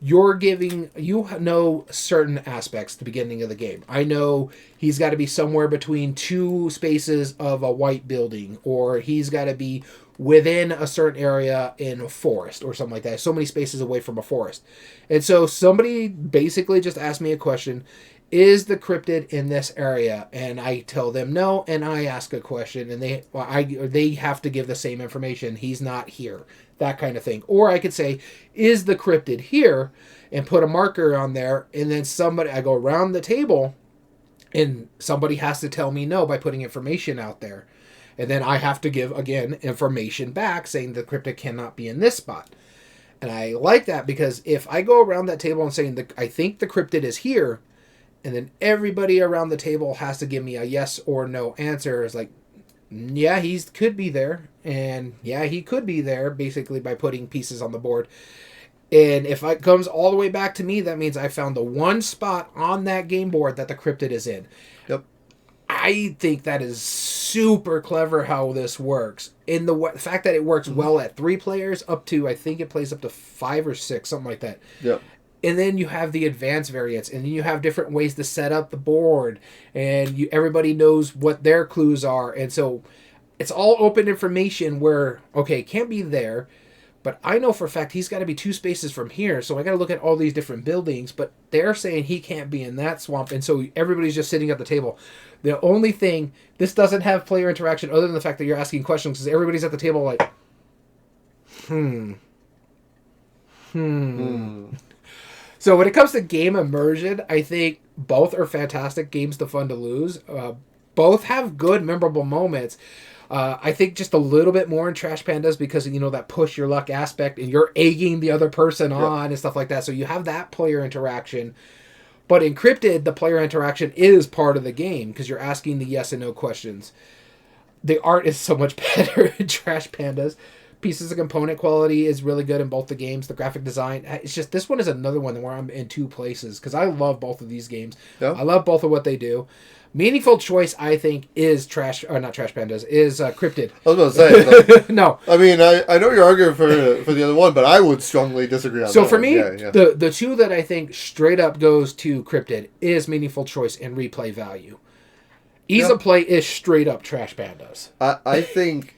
you know certain aspects at the beginning of the game. I know he's got to be somewhere between 2 spaces of a white building, or he's got to be within a certain area in a forest or something like that. So many spaces away from a forest. And so somebody basically just asked me a question. is the cryptid in this area? And I tell them no, and I ask a question, and they have to give the same information. He's not here, that kind of thing. Or I could say, is the cryptid here? And put a marker on there, and then I go around the table, and somebody has to tell me no by putting information out there. And then I have to give, again, information back saying the cryptid cannot be in this spot. And I like that because if I go around that table and saying, I think the cryptid is here, and then everybody around the table has to give me a yes or no answer, it's like, yeah, he could be there. And yeah, he could be there, basically by putting pieces on the board. And if it comes all the way back to me, that means I found the one spot on that game board that the cryptid is in. Yep. I think that is super clever how this works. In the fact that it works well at 3 players, up to, I think it plays up to 5 or 6, something like that. Yep. And then you have the advanced variants, and then you have different ways to set up the board, and everybody knows what their clues are. And so it's all open information where, okay, it can't be there. But I know for a fact he's got to be 2 spaces from here, so I got to look at all these different buildings. But they're saying he can't be in that swamp, and so everybody's just sitting at the table. The only thing, this doesn't have player interaction other than the fact that you're asking questions, because everybody's at the table like, So when it comes to game immersion, I think both are fantastic games to fun to lose. Both have good, memorable moments. I think just a little bit more in Trash Pandas because, that push your luck aspect and you're egging the other person on and stuff like that. So you have that player interaction. But in Cryptid, the player interaction is part of the game because you're asking the yes and no questions. The art is so much better in Trash Pandas. Pieces of component quality is really good in both the games. The graphic design, it's just, this one is another one where I'm in 2 places because I love both of these games. Yeah. I love both of what they do. Meaningful choice, I think, is not Trash Pandas, is Cryptid. I was going to say, no. I mean, I know you're arguing for the other one, but I would strongly disagree on that. So for me, the 2 that I think straight up goes to Cryptid is Meaningful Choice and Replay Value. Ease of Play is straight up Trash Pandas. I think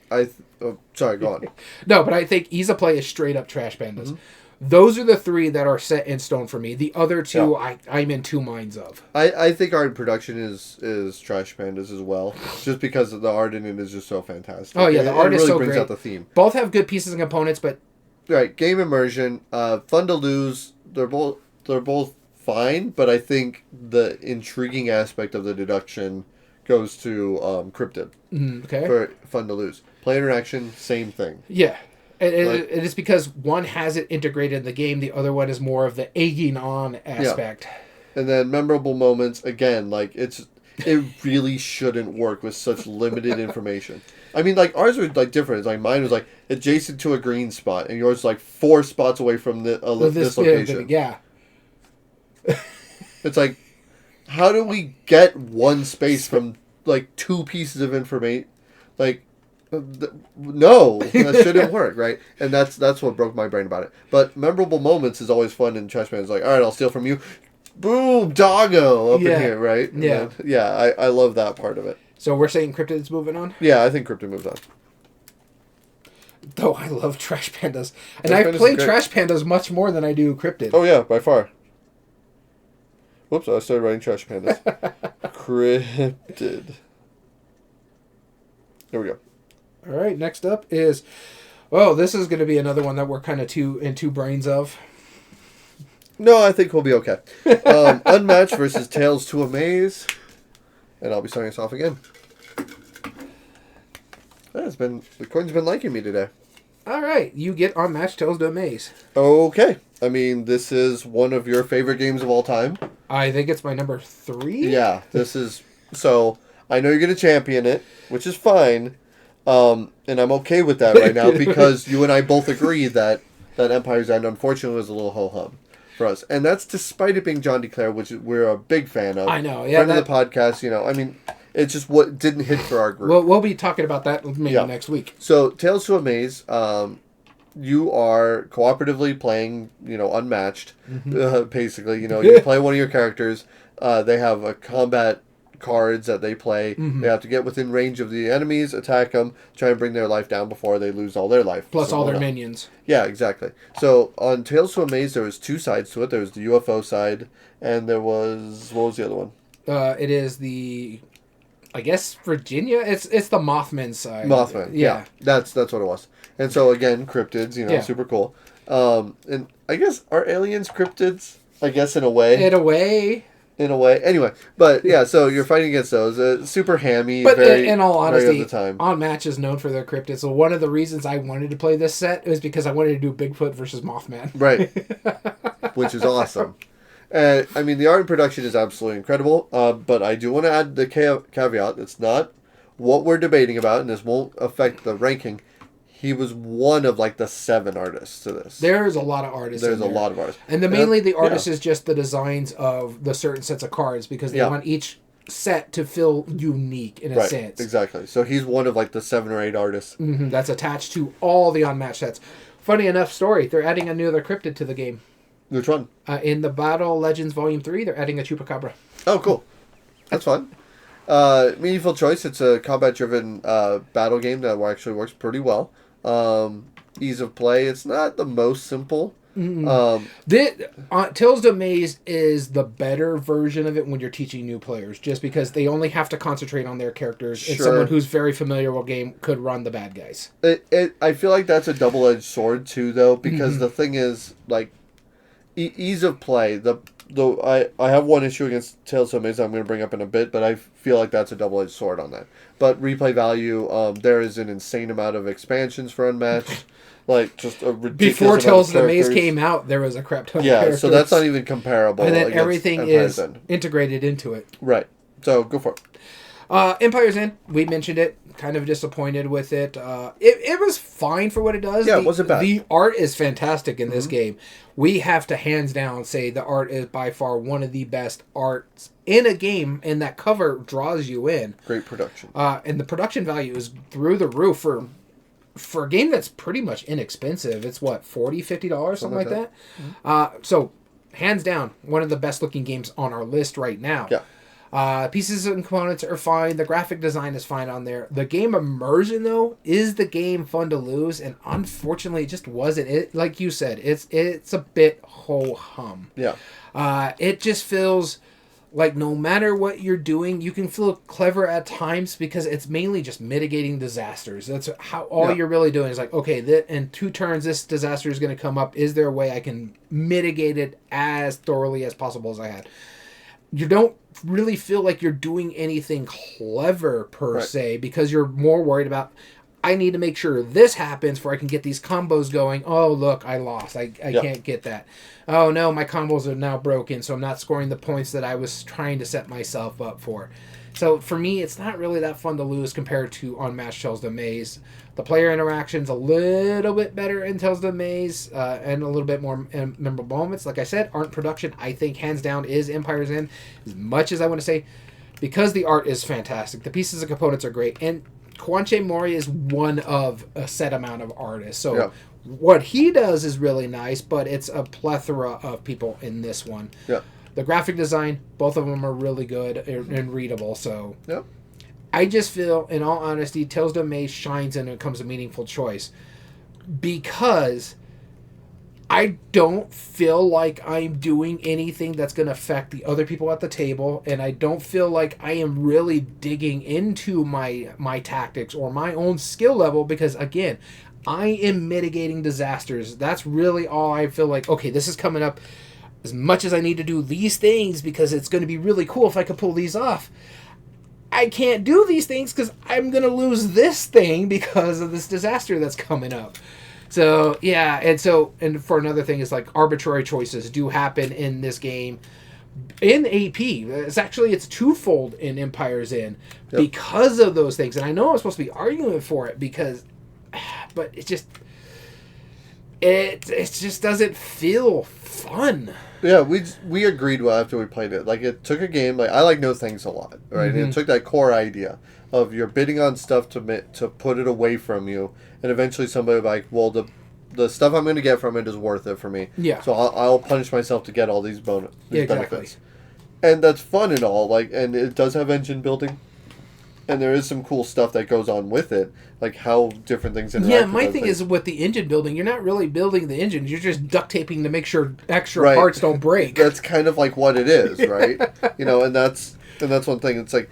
sorry, go on. No, but I think Ease of Play is straight up Trash Pandas. Mm-hmm. Those are the 3 that are set in stone for me. The other 2, I'm in 2 minds of. I think art production is Trash Pandas as well, just because the art in it is just so fantastic. Oh yeah, the art is so great. It really brings out the theme. Both have good pieces and components, but right, game immersion, fun to lose. They're both fine, but I think the intriguing aspect of the deduction goes to Cryptid. Okay. For fun to lose. Play interaction, same thing. Yeah. It is because one has it integrated in the game, the other one is more of the egging on aspect. Yeah. And then memorable moments, again, like it really shouldn't work with such limited information. I mean, like ours were like different. It's like mine was like adjacent to a green spot, and yours was like 4 spots away from this location. Yeah. It's like, how do we get 1 space from like 2 pieces of information? Like, no, that shouldn't work, right? And that's what broke my brain about it. But memorable moments is always fun in Trash Pandas. Like, all right, I'll steal from you. Boom, doggo up in here, right? And yeah. Then, I love that part of it. So we're saying Cryptid's moving on? Yeah, I think Cryptid moves on. Though I love Trash Pandas. And I play Trash Pandas much more than I do Cryptid. Oh, yeah, by far. Whoops, I started writing Trash Pandas. Cryptid. There we go. All right, next up is... Oh, this is going to be another one that we're kind of in 2 brains of. No, I think we'll be okay. Unmatched versus Tales to a Maze. And I'll be starting us off again. The coin's been liking me today. All right, you get Unmatched Tales to a Maze. Okay. I mean, this is one of your favorite games of all time. I think it's my number 3. Yeah, this is... So, I know you're going to champion it, which is fine. And I'm okay with that right now because you and I both agree that Empire's End, unfortunately, was a little ho-hum for us. And that's despite it being John DeClaire, which we're a big fan of. I know, yeah. Friend of the podcast, I mean, it's just what didn't hit for our group. We'll be talking about that maybe next week. So, Tales to a Maze, you are cooperatively playing, Unmatched, basically. You play one of your characters. They have a combat cards that they play. They have to get within range of the enemies, attack them, try and bring their life down before they lose all their life. Plus all their minions. Yeah, exactly. So on Tales to Amaze, there was 2 sides to it. There was the UFO side, and there was... What was the other one? It is the... I guess Virginia? It's the Mothman side. Mothman, yeah. That's what it was. And so, again, cryptids, super cool. And I guess, are aliens cryptids? I guess in a way. In a way. Anyway, but yeah, so you're fighting against those. Super hammy, but very, in all honesty, the time. On-Match is known for their cryptids. So one of the reasons I wanted to play this set was because I wanted to do Bigfoot versus Mothman. Right. Which is awesome. I mean, the art and production is absolutely incredible, but I do want to add the caveat. It's not what we're debating about, and this won't affect the ranking. He was one of, the 7 artists to this. There's a lot of artists. There's a lot of artists. And mainly the artist is just the designs of the certain sets of cards, because they want each set to feel unique in a sense. Exactly. So he's one of, the 7 or 8 artists. That's attached to all the Unmatched sets. Funny enough story, they're adding another cryptid to the game. Which one? In the Battle Legends Volume 3, they're adding a Chupacabra. Oh, cool. That's fun. Meaningful Choice, it's a combat-driven battle game that actually works pretty well. Ease of play, it's not the most simple. Tales to Maze is the better version of it when you're teaching new players, just because they only have to concentrate on their characters, and someone who's very familiar with the game could run the bad guys. I feel like that's a double-edged sword, too, though, because the thing is, ease of play, I have one issue against Tales to Amaze I'm going to bring up in a bit, but I feel like that's a double-edged sword on that. But replay value, there is an insane amount of expansions for Unmatched. Just a ridiculous Before Tales to Amaze characters. came out, there was a crap ton of characters. So that's not even comparable. And then everything is integrated into it. Right. So go for it. Empire's End, we mentioned it. Kind of disappointed with it. It was fine for what it does. Yeah, it wasn't bad. The art is fantastic in this game. We have to hands down say the art is by far one of the best arts in a game, and that cover draws you in. Great production. And the production value is through the roof for a game that's pretty much inexpensive. It's what, $40, $50, something like that? So, hands down, one of the best looking games on our list right now. Yeah. Pieces and components are fine. The graphic design is fine on there. The game immersion, though, is the game fun to lose, and unfortunately, it just wasn't. It, like you said, it's a bit ho-hum. Yeah. It just feels like no matter what you're doing, you can feel clever at times because it's mainly just mitigating disasters. That's how all you're really doing is okay, in 2 turns, this disaster is going to come up. Is there a way I can mitigate it as thoroughly as possible as I had? You don't really feel like you're doing anything clever per se, because you're more worried about, I need to make sure this happens before I can get these combos going. Oh, look, I lost. I can't get that. Oh, no, my combos are now broken, so I'm not scoring the points that I was trying to set myself up for. So for me, it's not really that fun to lose compared to Unmatched Tales to Maze. The player interaction's a little bit better in Tales to Maze, and a little bit more memorable moments. Like I said, art production, I think, hands down, is Empire's End. As much as I want to say, because the art is fantastic, the pieces and components are great, and Kwanchai Moriya is one of a set amount of artists. So what he does is really nice, but it's a plethora of people in this one. Yeah. The graphic design, both of them are really good and readable. So I just feel, in all honesty, Tales to Maze shines when it comes to Meaningful Choice, because I don't feel like I'm doing anything that's going to affect the other people at the table, and I don't feel like I am really digging into my tactics or my own skill level, because, again, I am mitigating disasters. That's really all I feel like, okay, this is coming up. As much as I need to do these things because it's going to be really cool if I could pull these off, I can't do these things because I'm going to lose this thing because of this disaster that's coming up. So, yeah, and for another thing is arbitrary choices do happen in this game. In AP, it's twofold in Empire's End because of those things. And I know I'm supposed to be arguing for it but it just doesn't feel fun. Yeah, we agreed after we played it. It took a game. I like No Thanks a lot, right? And it took that core idea of you're bidding on stuff to put it away from you, and eventually somebody will be like, well, the stuff I'm going to get from it is worth it for me. Yeah. So I'll punish myself to get all these benefits. And that's fun and all, like, and it does have engine building. And there is some cool stuff that goes on with it, like how different things interact. Yeah, my thing is with the engine building, you're not really building the engine. You're just duct taping to make sure extra parts don't break. That's kind of like what it is, right? You know, and that's one thing. It's like,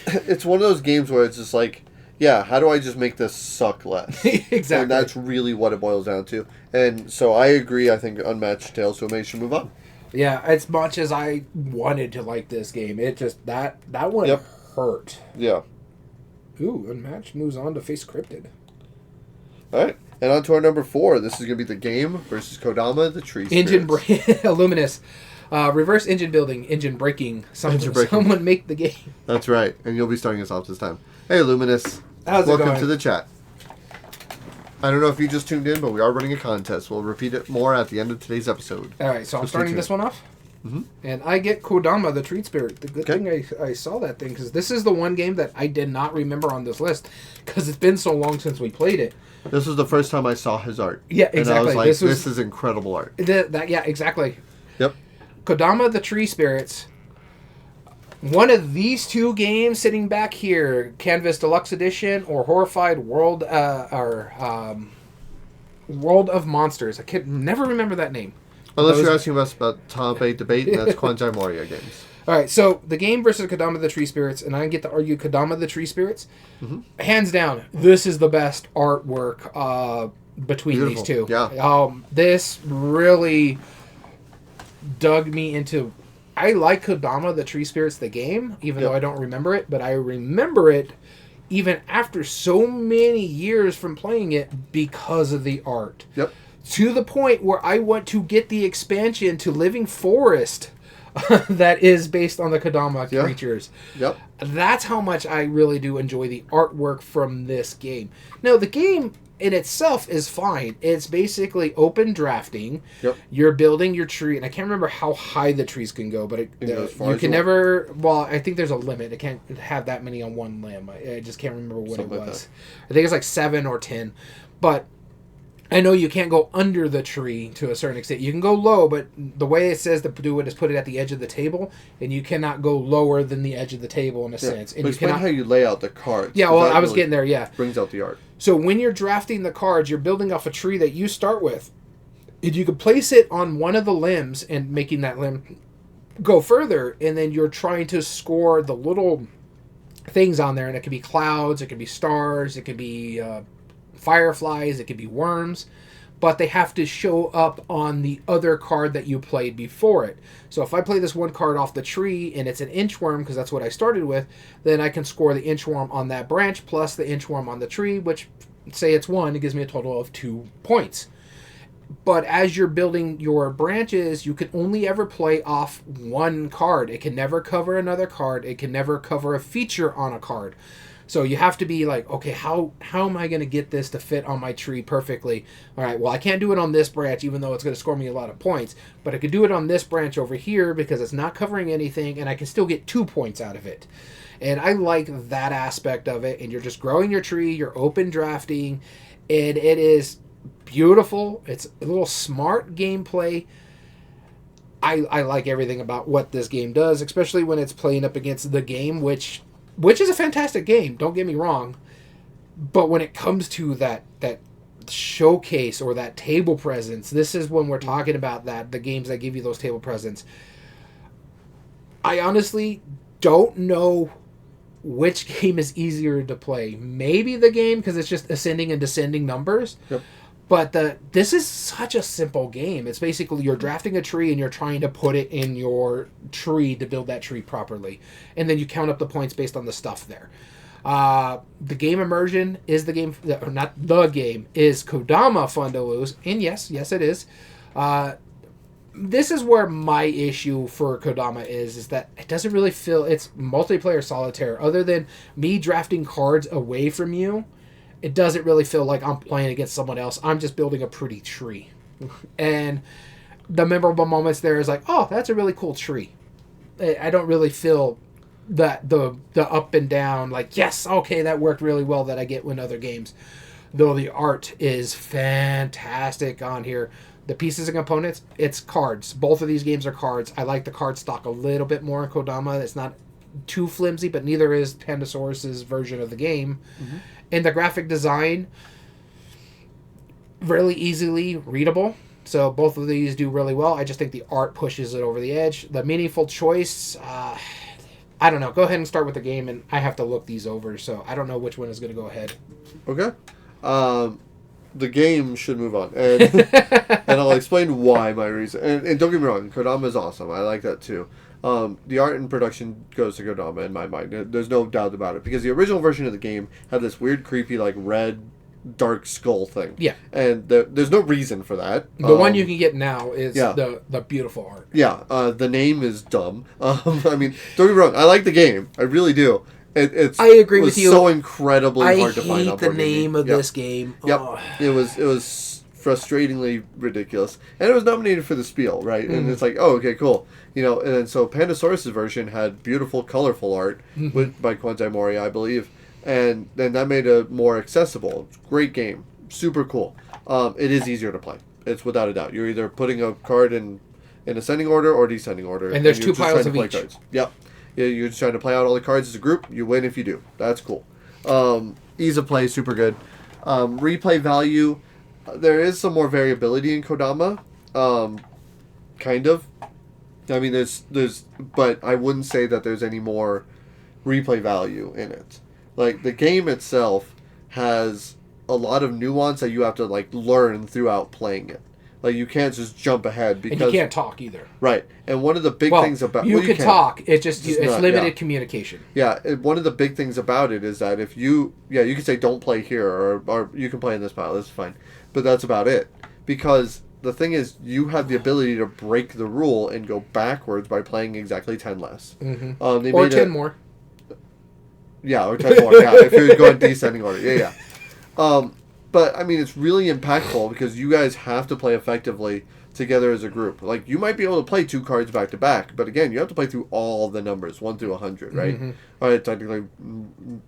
it's one of those games where it's just like, yeah, how do I just make this suck less? Exactly. And that's really what it boils down to. And so I agree. I think Unmatched Tales to Amaze should move on. Yeah, as much as I wanted to like this game, it just that one hurt. Yeah. Ooh, Unmatched moves on to face Cryptid. All right, and on to our number 4. This is going to be the G.A.M.E.R versus Kodama, the Tree Spirits. Luminous. Reverse engine building, engine breaking. Someone make the game. That's right, and you'll be starting us off this time. Hey, Luminous. How's it going? Welcome to the chat. I don't know if you just tuned in, but we are running a contest. We'll repeat it more at the end of today's episode. All right, so I'm starting this one off. Mm-hmm. And I get Kodama, the Tree Spirit. The good thing I saw that thing, because this is the one game that I did not remember on this list, because it's been so long since we played it. This was the first time I saw his art. Yeah, exactly. And I was like, this is incredible art. Yeah, exactly. Yep. Kodama, the Tree Spirits. One of these two games sitting back here, Canvas Deluxe Edition or Horrified World World of Monsters. I can never remember that name. Unless you're asking us about Tabe Debate, and that's Kwanchai Moriya games. All right, so the game versus Kodama the Tree Spirits, and I get to argue Kodama the Tree Spirits. Mm-hmm. Hands down, this is the best artwork between these two. Yeah. This really dug me into... I like Kodama the Tree Spirits, the game, even though I don't remember it, but I remember it even after so many years from playing it because of the art. Yep. To the point where I want to get the expansion to Living Forest that is based on the Kodama creatures. Yep. That's how much I really do enjoy the artwork from this game. Now, the game in itself is fine. It's basically open drafting. Yep. You're building your tree, and I can't remember how high the trees can go, but you can never... Well, I think there's a limit. It can't have that many on one limb. I just can't remember what Something it was. I think it's like 7 or 10. But I know you can't go under the tree to a certain extent. You can go low, but the way it says to do it is put it at the edge of the table, and you cannot go lower than the edge of the table in a sense. And but explain how you lay out the cards. Yeah, well, I was getting there, yeah. Brings out the art. So when you're drafting the cards, you're building off a tree that you start with. And you can place it on one of the limbs and making that limb go further, and then you're trying to score the little things on there, and it could be clouds, it could be stars, it could be... fireflies, it could be worms, but they have to show up on the other card that you played before it. So if I play this one card off the tree and it's an inchworm, because that's what I started with, then I can score the inchworm on that branch plus the inchworm on the tree, which, say it's 1, it gives me a total of 2 points. But as you're building your branches, you can only ever play off one card. It can never cover another card. It can never cover a feature on a card. So you have to be like, okay, how am I going to get this to fit on my tree perfectly? All right, well, I can't do it on this branch, even though it's going to score me a lot of points. But I could do it on this branch over here because it's not covering anything, and I can still get 2 points out of it. And I like that aspect of it. And you're just growing your tree, you're open drafting, and it is beautiful. It's a little smart gameplay. I like everything about what this game does, especially when it's playing up against the game, which is a fantastic game, don't get me wrong. But when it comes to that showcase or that table presence, this is when we're talking about the games that give you those table presence. I honestly don't know which game is easier to play. Maybe the game, because it's just ascending and descending numbers. Yep. But this is such a simple game. It's basically you're drafting a tree and you're trying to put it in your tree to build that tree properly. And then you count up the points based on the stuff there. The game immersion is the game, or not the game, is Kodama fun to lose. And yes, it is. This is where my issue for Kodama is that it doesn't really feel, it's multiplayer solitaire. Other than me drafting cards away from you, it doesn't really feel like I'm playing against someone else. I'm just building a pretty tree. And the memorable moments there is like, oh, that's a really cool tree. I don't really feel that the up and down, like, yes, okay, that worked really well that I get in other games. Though the art is fantastic on here. The pieces and components, it's cards. Both of these games are cards. I like the card stock a little bit more in Kodama. It's not too flimsy, but neither is Pandasaurus's version of the game. Mm-hmm. And the graphic design, really easily readable. So both of these do really well. I just think the art pushes it over the edge. The meaningful choice, I don't know. Go ahead and start with the game, and I have to look these over, so I don't know which one is going to go ahead. Okay. The game should move on. And, and I'll explain why my reason. And don't get me wrong, Kodama is awesome. I like that too. The art and production goes to Kodama in my mind. There's no doubt about it. Because the original version of the game had this weird, creepy, like, red, dark skull thing. Yeah. And there's no reason for that. The one you can get now is the beautiful art. Yeah. The name is dumb. I mean, don't get me wrong. I like the game. I really do. I agree with you. So incredibly hard to find. I hate the name of this game. Yep. Oh. It was frustratingly ridiculous. And it was nominated for the Spiel, right? And it's like, oh, okay, cool. You know, and then so Pandasaurus' version had beautiful, colorful art by Kwanchai Moriya, I believe. And then that made it more accessible. Great game. Super cool. It is easier to play. It's without a doubt. You're either putting a card in ascending order or descending order. And there's two piles of each. Cards. Yep. You're just trying to play out all the cards as a group. You win if you do. That's cool. Ease of play, super good. Replay value, there is some more variability in Kodama. Kind of. I mean, there's, but I wouldn't say that there's any more replay value in it. Like, the game itself has a lot of nuance that you have to, like, learn throughout playing it. Like, you can't just jump ahead because... And you can't talk either. Right. And one of the big things about... You can talk. It's just it's limited communication. Yeah. One of the big things about it is that if you... Yeah, you can say, don't play here, or you can play in this pile. That's fine. But that's about it. Because the thing is, you have the ability to break the rule and go backwards by playing exactly 10 less. Mm-hmm. Or 10 more. Yeah, or 10 more. Yeah, if you're going descending order. Yeah. But, I mean, it's really impactful because you guys have to play effectively together as a group. Like, you might be able to play 2 cards back to back, but again, you have to play through all the numbers, 1 through 100, right? Mm-hmm. All right, technically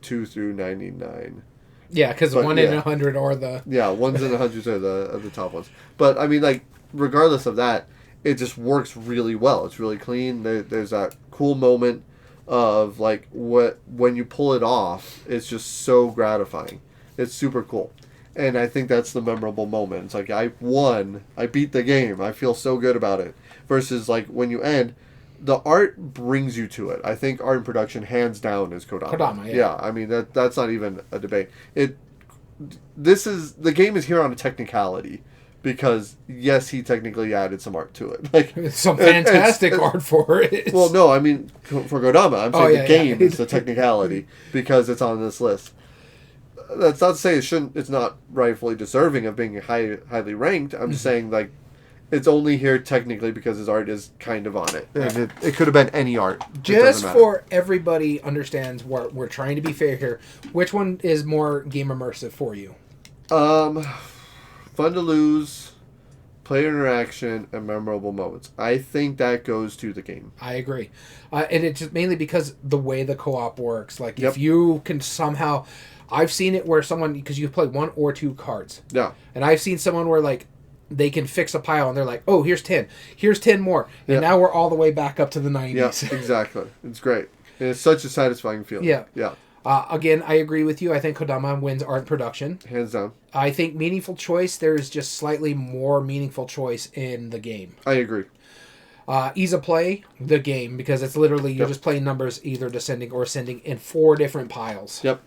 2 through 99. Yeah, because 1 in 100 or the... Yeah, 1s and 100s are the top ones. But, I mean, like, regardless of that, it just works really well. It's really clean. There's that cool moment of, like, when you pull it off, it's just so gratifying. It's super cool. And I think that's the memorable moment. It's like, I won. I beat the game. I feel so good about it. Versus, like, when you end, the art brings you to it. I think art and production, hands down, is Kodama. Kodama, yeah. Yeah, I mean, that's not even a debate. The game is here on a technicality. Because, yes, he technically added some art to it. Like some fantastic art for it. Well, no, I mean, for Kodama, I'm saying the game is the technicality. Because it's on this list. That's not to say it's not rightfully deserving of being highly ranked. I'm just saying, like, it's only here technically because his art is kind of on it. And it could have been any art. Just for everybody understands what we're trying to be fair here, which one is more game immersive for you? Fun to lose, player interaction, and memorable moments. I think that goes to the game. I agree. And it's just mainly because the way the co-op works. Like, if you can somehow... I've seen it where someone, because you play 1 or 2 cards. Yeah. And I've seen someone where, like, they can fix a pile and they're like, oh, here's 10. Here's 10 more. And now we're all the way back up to the 90s. Yeah, exactly. It's great. And it's such a satisfying feeling. Yeah. Yeah. Again, I agree with you. I think Kodama wins art production. Hands down. I think meaningful choice, there's just slightly more meaningful choice in the game. I agree. Ease of play, the game, because it's literally, you're just playing numbers either descending or ascending in 4 different piles. Yep.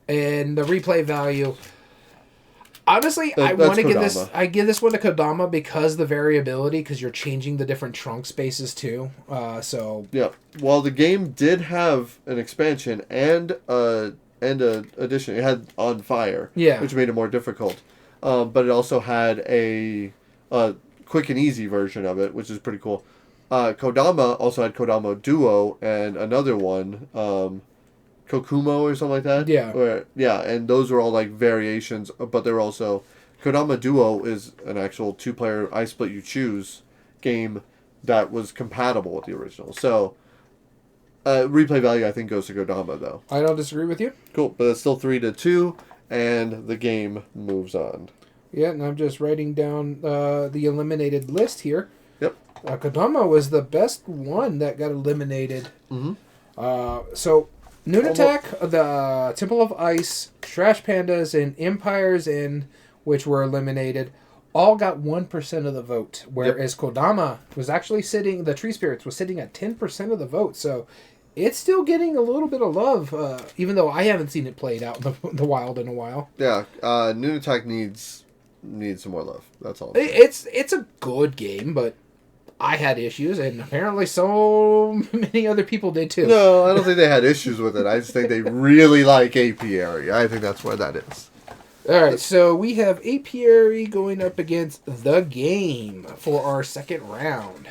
And the replay value, honestly, I want to give this. I give this one to Kodama because the variability, because you're changing the different trunk spaces too. Yeah. Well, the game did have an expansion and a addition. It had On Fire, which made it more difficult. But it also had a quick and easy version of it, which is pretty cool. Kodama also had Kodama Duo and another one. Kokumo or something like that. Yeah. And those were all like variations, but they're also... Kodama Duo is an actual 2-player I Split You Choose game that was compatible with the original. So, replay value I think goes to Kodama though. I don't disagree with you. Cool, but it's still 3-2, and the game moves on. Yeah, and I'm just writing down the eliminated list here. Yep. Kodama was the best one that got eliminated. Mm-hmm. So, Nunatak, the Temple of Ice, Trash Pandas, and Empires Inn, which were eliminated, all got 1% of the vote. Whereas Kodama was actually sitting, the Tree Spirits was sitting at 10% of the vote. So, it's still getting a little bit of love, even though I haven't seen it played out in the wild in a while. Yeah, Nunatak needs some more love. That's all. It's a good game, but I had issues, and apparently so many other people did too. No, I don't think they had issues with it. I just think they really like apiary. I think that's where that is. All right, so we have apiary going up against the game for our second round.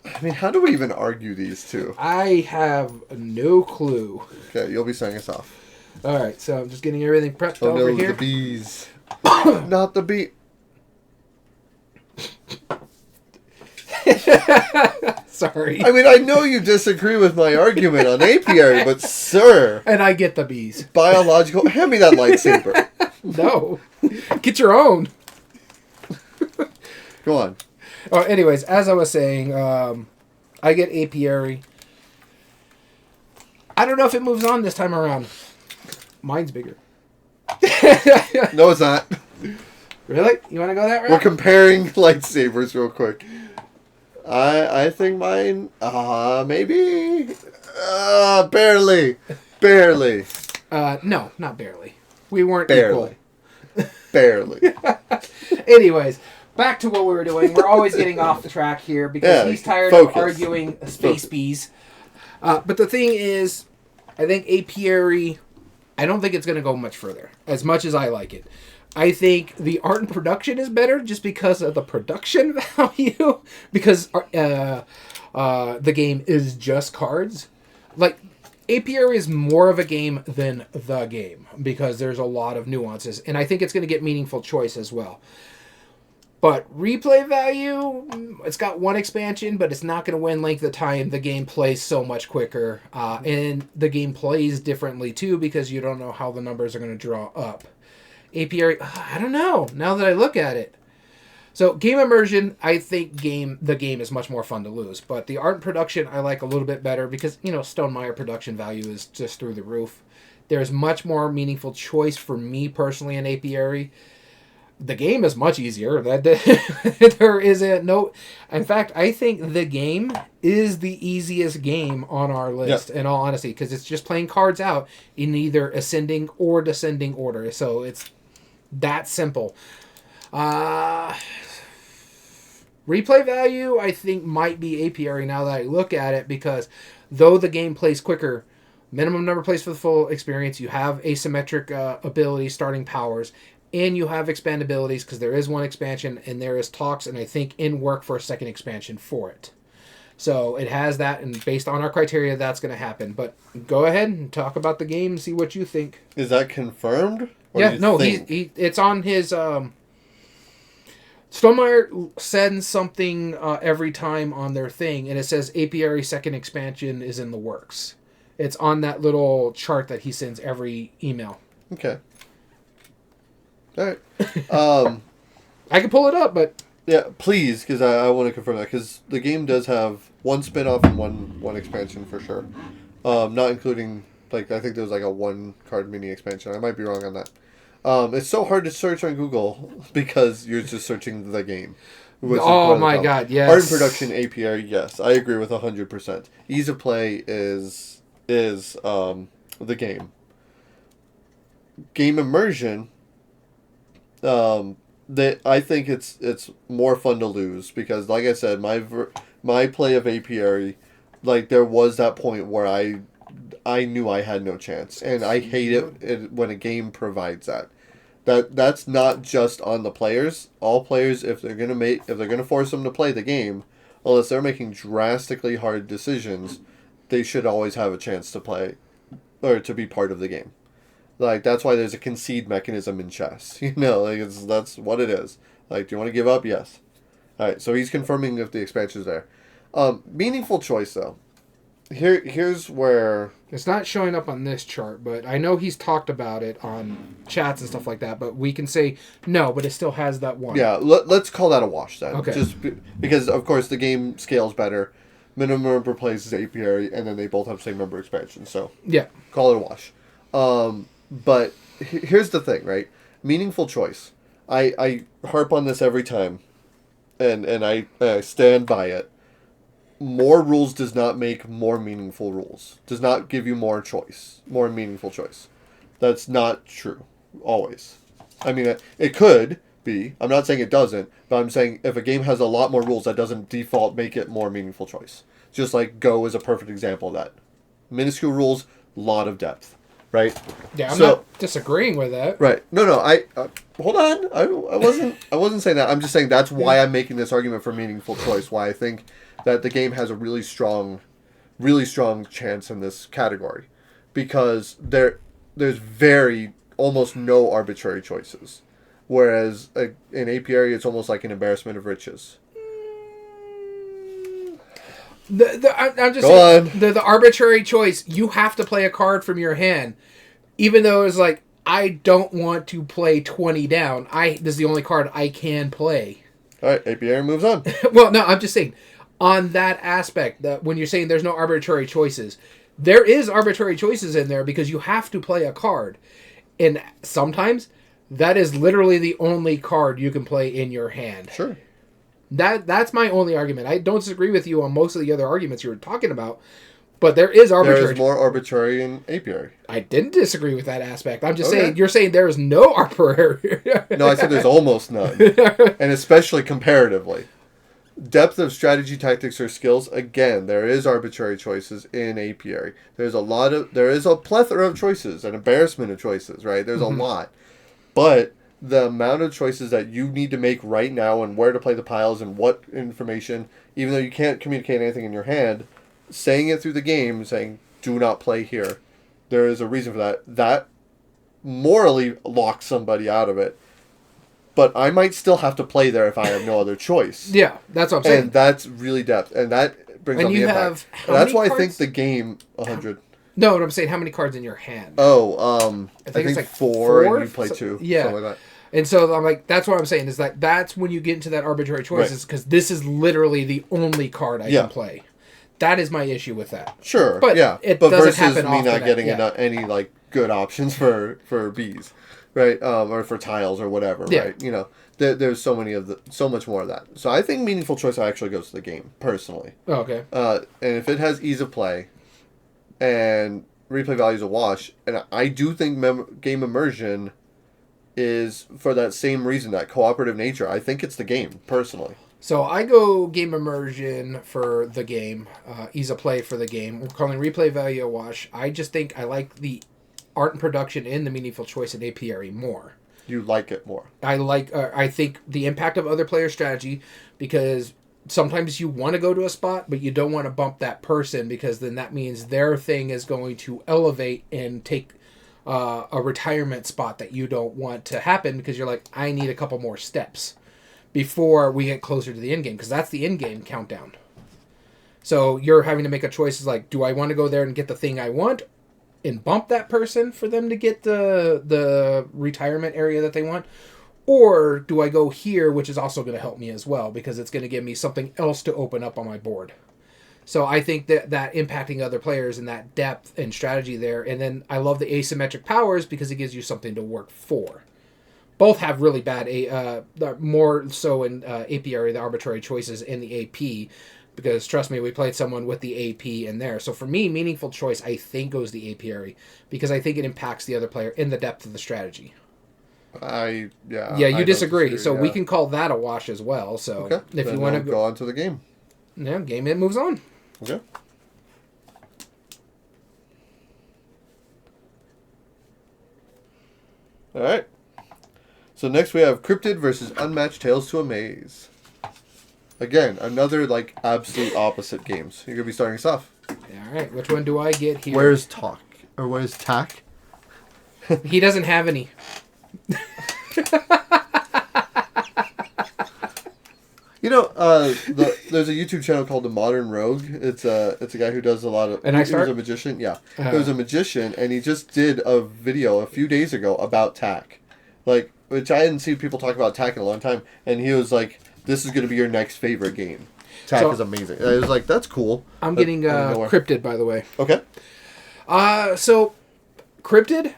I mean, how do we even argue these two? I have no clue. Okay, you'll be signing us off. All right, so I'm just getting everything prepped over here. The bees. Not the bee. Sorry. I mean, I know you disagree with my argument on apiary, but sir. And I get the bees. Biological. Hand me that lightsaber. No. Get your own. Go on. Oh, anyways, as I was saying, I get apiary. I don't know if it moves on this time around. Mine's bigger. No, it's not. Really? You want to go that route? We're comparing lightsabers real quick. I think mine, maybe, barely. No, not barely. We weren't barely. equal. Barely. Anyways, back to what we were doing. We're always getting off the track here because he's tired of arguing space bees. But the thing is, I think apiary, I don't think it's going to go much further, as much as I like it. I think the art and production is better just because of the production value. Because the game is just cards. Like, apiary is more of a game than the game. Because there's a lot of nuances. And I think it's going to get meaningful choice as well. But replay value, it's got one expansion, but it's not going to win length of time. The game plays so much quicker. And the game plays differently too because you don't know how the numbers are going to draw up. Apiary, I don't know, now that I look at it. So, game immersion, I think the game is much more fun to lose. But the art and production, I like a little bit better because, Stonemaier production value is just through the roof. There's much more meaningful choice for me personally in apiary. The game is much easier. There is no... In fact, I think the game is the easiest game on our list, in all honesty, because it's just playing cards out in either ascending or descending order. So it's that simple. Replay value, I think, might be apiary now that I look at it, because though the game plays quicker, minimum number plays for the full experience, you have asymmetric abilities, starting powers, and you have expandabilities because there is one expansion and there is talks and I think in work for a second expansion for it. So it has that, and based on our criteria, that's going to happen. But go ahead and talk about the game and see what you think. Is that confirmed? Yeah, no, it's on his... Stonemaier sends something every time on their thing, and it says apiary second expansion is in the works. It's on that little chart that he sends every email. Okay. All right. I can pull it up, but... Yeah, please, because I want to confirm that, because the game does have one spin-off and one expansion for sure. Not including, I think there was a one-card mini expansion. I might be wrong on that. It's so hard to search on Google because you're just searching the game. Oh my god, yes. Art and production, apiary, yes. I agree with 100%. Ease of play is the game. Game immersion, I think it's more fun to lose because, like I said, my play of apiary, there was that point where I knew I had no chance, and I hate it when a game provides that. That's not just on the players. All players, if they're gonna force them to play the game, unless they're making drastically hard decisions, they should always have a chance to play or to be part of the game. That's why there's a concede mechanism in chess. That's what it is. Do you want to give up? Yes. All right. So he's confirming if the expansion's there. Meaningful choice though. here's where it's not showing up on this chart, but I know he's talked about it on chats and stuff like that. But we can say no, but it still has that one. Yeah, let's call that a wash then. Okay. Just because of course the game scales better. Minimum number of plays is apiary, and then they both have same number expansions. So yeah, call it a wash. But here's the thing, right? Meaningful choice. I harp on this every time, and I stand by it. More rules does not make more meaningful rules. Does not give you more choice, more meaningful choice. That's not true, always. I mean, it could be. I'm not saying it doesn't, but I'm saying if a game has a lot more rules, that doesn't default make it more meaningful choice. Just like Go is a perfect example of that. Minuscule rules, lot of depth, right? Yeah, I'm not disagreeing with that. Right. No. I hold on. I wasn't saying that. I'm just saying that's why I'm making this argument for meaningful choice. Why I think that the game has a really strong chance in this category, because there's almost no arbitrary choices, whereas in apiary it's almost like an embarrassment of riches. I'm just saying, the arbitrary choice. You have to play a card from your hand, even though it's like I don't want to play 20 down. This is the only card I can play. All right, apiary moves on. Well, no, I'm just saying. On that aspect, that when you're saying there's no arbitrary choices, there is arbitrary choices in there because you have to play a card. And sometimes that is literally the only card you can play in your hand. Sure. That's my only argument. I don't disagree with you on most of the other arguments you were talking about, but there is arbitrary. There is more arbitrary in apiary. I didn't disagree with that aspect. I'm just saying, you're saying there is no arbitrary. No, I said there's almost none. And especially comparatively. Depth of strategy, tactics, or skills. Again, there is arbitrary choices in apiary. There is a plethora of choices, an embarrassment of choices, right? There's a lot. But the amount of choices that you need to make right now and where to play the piles and what information, even though you can't communicate anything in your hand, saying it through the game, saying, do not play here. There is a reason for that. That morally locks somebody out of it. But I might still have to play there if I have no other choice. Yeah, that's what I'm saying. And that's really depth. And that brings on the impact. That's why I think the game, 100. No, what I'm saying, how many cards in your hand? Oh, I think it's like four and you play two. Yeah. Something like that. And so I'm like, that's what I'm saying, is that that's when you get into that arbitrary choices, because this is literally the only card I can play. That is my issue with that. Sure, but it doesn't versus happen me often not getting any like good options for Bs, right? Or for tiles or whatever, right? You know, there's so much more of that. So I think meaningful choice actually goes to the game personally. Oh, okay. And if it has ease of play, and replay value is a wash, and I do think game immersion is for that same reason, that cooperative nature. I think it's the game personally. So I go game immersion for the game, ease of play for the game. We're calling replay value a wash. I just think I like the art and production in the meaningful choice in apiary more. You like it more. I think the impact of other player strategy, because sometimes you want to go to a spot, but you don't want to bump that person, because then that means their thing is going to elevate and take a retirement spot that you don't want to happen, because you're like, I need a couple more steps before we get closer to the end game, because that's the end game countdown. So you're having to make a choice, is like, do I want to go there and get the thing I want and bump that person for them to get the retirement area that they want? Or do I go here, which is also going to help me as well, because it's going to give me something else to open up on my board. So I think that impacting other players and that depth and strategy there. And then I love the asymmetric powers, because it gives you something to work for. Both have really bad, more so in apiary, the arbitrary choices in the AP. Because trust me, we played someone with the AP in there. So for me, meaningful choice, I think, goes the apiary, because I think it impacts the other player in the depth of the strategy. You disagree. So we can call that a wash as well. So okay. If you want to go on to the game. Yeah, game it moves on. Okay. All right. So next we have Cryptid versus Unmatched Tales to a Maze. Again, another like absolute opposite games. You're gonna be starting us off. All right. Which one do I get here? Where's Talk? Or where's Tack? He doesn't have any. There's a YouTube channel called The Modern Rogue. It's a guy who does a lot of... And I start? He was a magician, yeah. He was a magician, and he just did a video a few days ago about tack. Like, which I hadn't seen people talk about tack in a long time, and he was like, this is going to be your next favorite game. Tack is amazing. And I was like, that's cool. I'm getting Cryptid, by the way. Okay. So, Cryptid,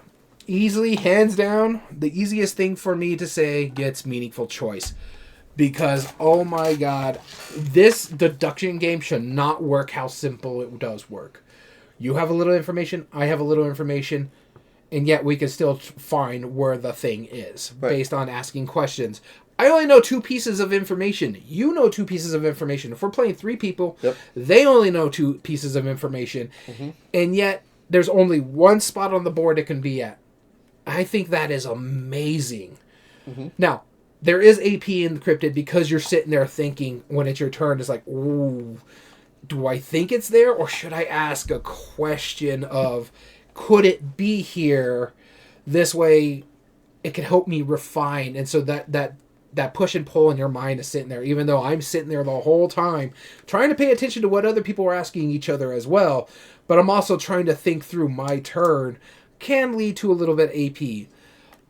easily, hands down, the easiest thing for me to say gets meaningful choice. Because, oh my god, this deduction game should not work how simple it does work. You have a little information, I have a little information, and yet we can still find where the thing is, based on asking questions. I only know 2 pieces of information. You know 2 pieces of information. If we're playing 3 people, they only know 2 pieces of information. Mm-hmm. And yet, there's only 1 spot on the board it can be at. I think that is amazing. Mm-hmm. Now, there is AP in Cryptid because you're sitting there thinking when it's your turn, it's like, ooh, do I think it's there? Or should I ask a question of, could it be here? This way, it can help me refine. And so that push and pull in your mind is sitting there, even though I'm sitting there the whole time trying to pay attention to what other people are asking each other as well. But I'm also trying to think through my turn. Can lead to a little bit AP.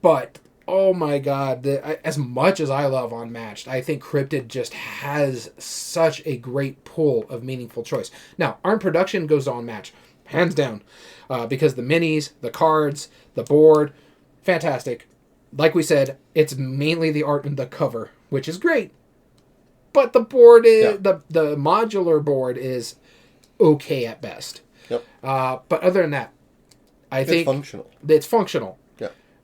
But... oh my god, as much as I love Unmatched, I think Cryptid just has such a great pool of meaningful choice. Now, art production goes to Unmatched, hands down, because the minis, the cards, the board, fantastic. Like we said, it's mainly the art and the cover, which is great. But the board is, the modular board is okay at best. Yep. But other than that, I think... It's functional.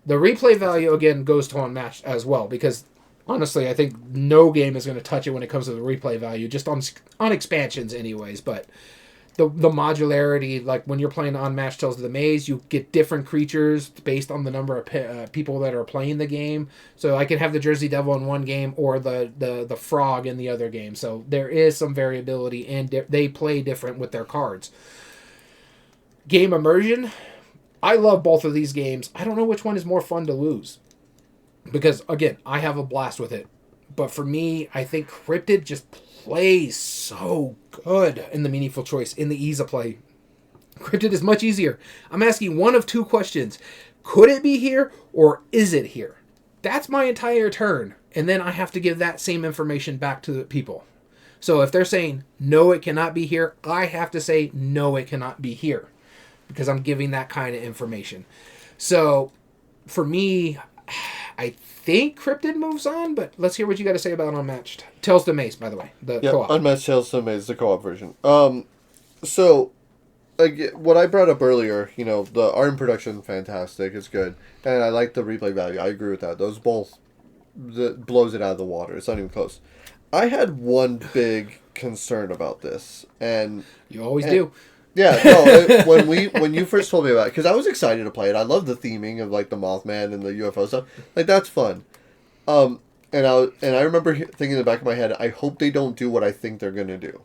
The replay value, again, goes to Unmatched as well, because, honestly, I think no game is going to touch it when it comes to the replay value, just on expansions anyways, but the modularity, like when you're playing Unmatched Tales of the Maze, you get different creatures based on the number of people that are playing the game, so I can have the Jersey Devil in one game, or the Frog in the other game, so there is some variability, and they play different with their cards. Game immersion... I love both of these games. I don't know which one is more fun to lose. Because, again, I have a blast with it. But for me, I think Cryptid just plays so good in the meaningful choice, in the ease of play. Cryptid is much easier. I'm asking one of 2 questions. Could it be here, or is it here? That's my entire turn. And then I have to give that same information back to the people. So if they're saying, no, it cannot be here, I have to say, no, it cannot be here. Because I'm giving that kind of information. So, for me, I think Cryptid moves on, but let's hear what you got to say about Unmatched. Tales of the Maze, by the way, the co-op. Unmatched Tales of the Maze, the co-op version. So, what I brought up earlier, the art and production, fantastic, it's good. And I like the replay value, I agree with that. Those both, blows it out of the water, it's not even close. I had one big concern about this, and... You always do. Yeah, no, when you first told me about it, because I was excited to play it. I love the theming of, like, the Mothman and the UFO stuff. Like, that's fun. And I remember thinking in the back of my head, I hope they don't do what I think they're going to do.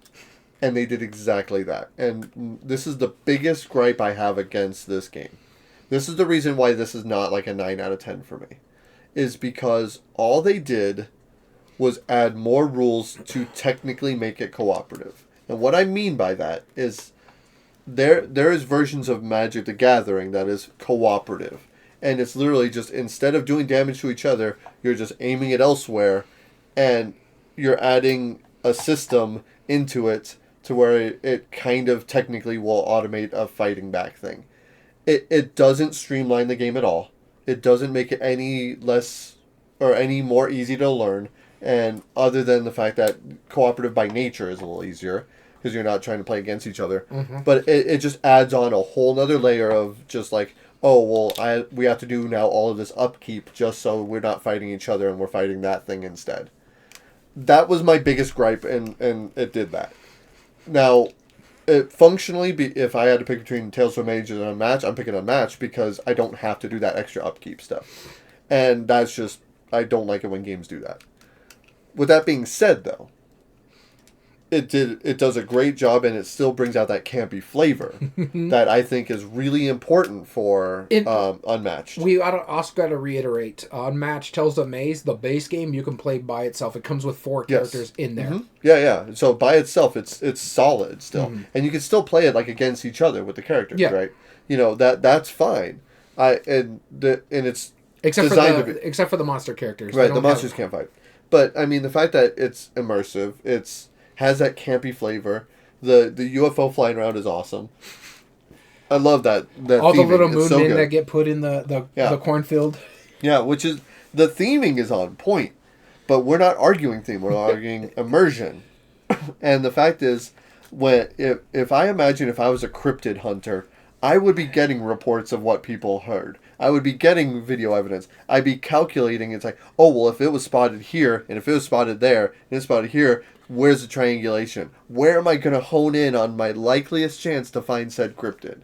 And they did exactly that. And this is the biggest gripe I have against this game. This is the reason why this is not, like, a 9 out of 10 for me. Is because all they did was add more rules to technically make it cooperative. And what I mean by that is... There is versions of Magic the Gathering that is cooperative. And it's literally just, instead of doing damage to each other, you're just aiming it elsewhere, and you're adding a system into it to where it kind of technically will automate a fighting back thing. It doesn't streamline the game at all. It doesn't make it any less or any more easy to learn. And other than the fact that cooperative by nature is a little easier, because you're not trying to play against each other. Mm-hmm. But it just adds on a whole nother layer of just like, oh, well, we have to do now all of this upkeep just so we're not fighting each other and we're fighting that thing instead. That was my biggest gripe, and it did that. Now, functionally, if I had to pick between Tales of the Maze and Unmatched, I'm picking Unmatched because I don't have to do that extra upkeep stuff. And that's just, I don't like it when games do that. With that being said, though, it does a great job, and it still brings out that campy flavor that I think is really important for Unmatched. We also got to reiterate, Unmatched tells of Maze, the base game you can play by itself. It comes with 4 characters in there. Mm-hmm. Yeah. So by itself, it's solid still, and you can still play it like against each other with the characters, right? That's fine. It's except for the monster characters, right? The monsters can't fight, but I mean the fact that it's immersive, has that campy flavor. The UFO flying around is awesome. I love that all theming. The little moon men that get put in the cornfield. Yeah, which is the theming is on point, but we're not arguing theme. We're arguing immersion. And the fact is, if I imagine if I was a cryptid hunter, I would be getting reports of what people heard. I would be getting video evidence. I'd be calculating. It's like, oh, well, if it was spotted here, and if it was spotted there, and it's spotted here, where's the triangulation? Where am I going to hone in on my likeliest chance to find said cryptid?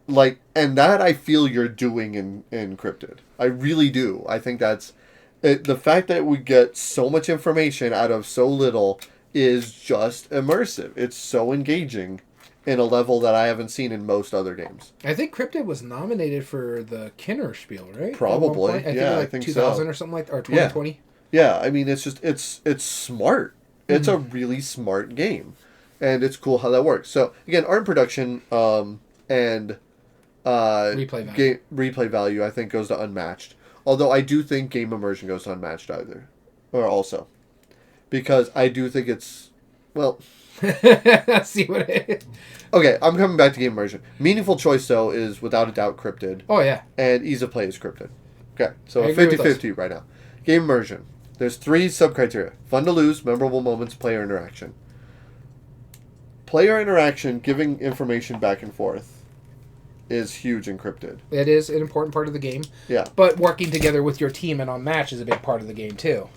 And that I feel you're doing in cryptid. I really do. I think that's... the fact that we get so much information out of so little is just immersive. It's so engaging in a level that I haven't seen in most other games. I think Cryptid was nominated for the G.A.M.E.R spiel, right? Probably. I think 2000 or something or 2020. Yeah, I mean, it's just, it's smart. It's a really smart game. And it's cool how that works. So, again, art and production and replay value, I think, goes to Unmatched. Although I do think game immersion goes to Unmatched also. Because I do think it's, well... See what it is. Okay, I'm coming back to game immersion. Meaningful choice, though, is without a doubt Cryptid. Oh, yeah. And ease of play is Cryptid. Okay, so 50-50 right now. Game immersion. There's 3 sub-criteria. Fun to lose, memorable moments, player interaction. Player interaction, giving information back and forth, is huge in Cryptid. It is an important part of the game. Yeah. But working together with your team and on match is a big part of the game, too.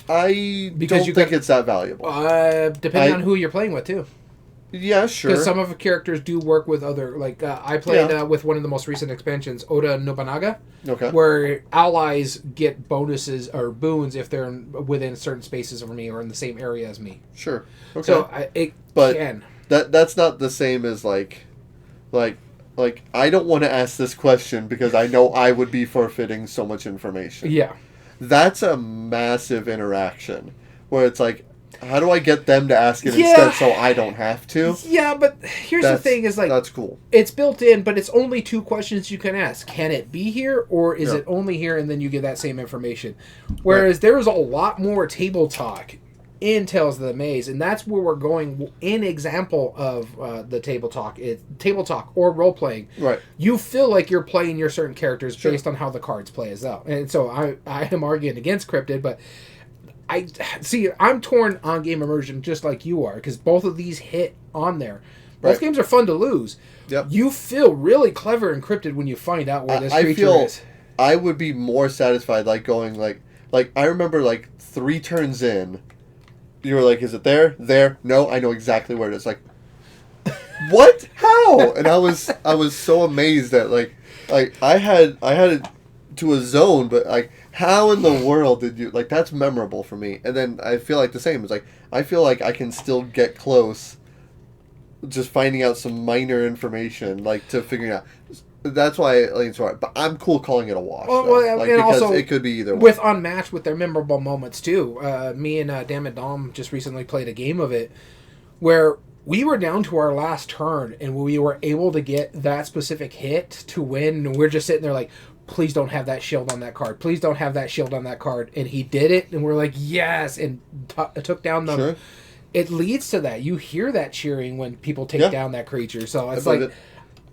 I don't think it's that valuable. Depending on who you're playing with, too. Yeah, sure. Because some of the characters do work with other... I played with one of the most recent expansions, Oda Nobunaga. Okay. Where allies get bonuses or boons if they're within certain spaces of me or in the same area as me. Sure. Okay. So but can. That's not the same as like I don't want to ask this question because I know I would be forfeiting so much information. Yeah. That's a massive interaction where it's like, how do I get them to ask it instead so I don't have to? Yeah, but here's the thing is that's cool. It's built in, but it's only 2 questions you can ask. Can it be here or is it only here and then you get that same information? Whereas there's a lot more table talk in Tales of the Maze, and that's where we're going in example of the table talk. It's table talk or role playing. Right. You feel like you're playing your certain characters based on how the cards play as well. And so I am arguing against Cryptid, but I'm torn on game immersion just like you are, because both of these hit on there. Both games are fun to lose. Yep. You feel really clever encrypted when you find out where this creature is. I would be more satisfied going like I remember 3 turns in, you were like, is it there? There? No, I know exactly where it is. Like, what? How? And I was so amazed that I had it to a zone, but how in the world did you that's memorable for me. And then I feel like the same. It's I feel like I can still get close, just finding out some minor information to figuring out. That's why it's hard. But I'm cool calling it a wash. Well, and because also it could be either way. With Unmatched, with their memorable moments too. Me and Damn It Dom just recently played a game of it where we were down to our last turn and we were able to get that specific hit to win. And we're just sitting there please don't have that shield on that card. Please don't have that shield on that card. And he did it, and we're like, yes, and took down the... Sure. It leads to that. You hear that cheering when people take down that creature. So it's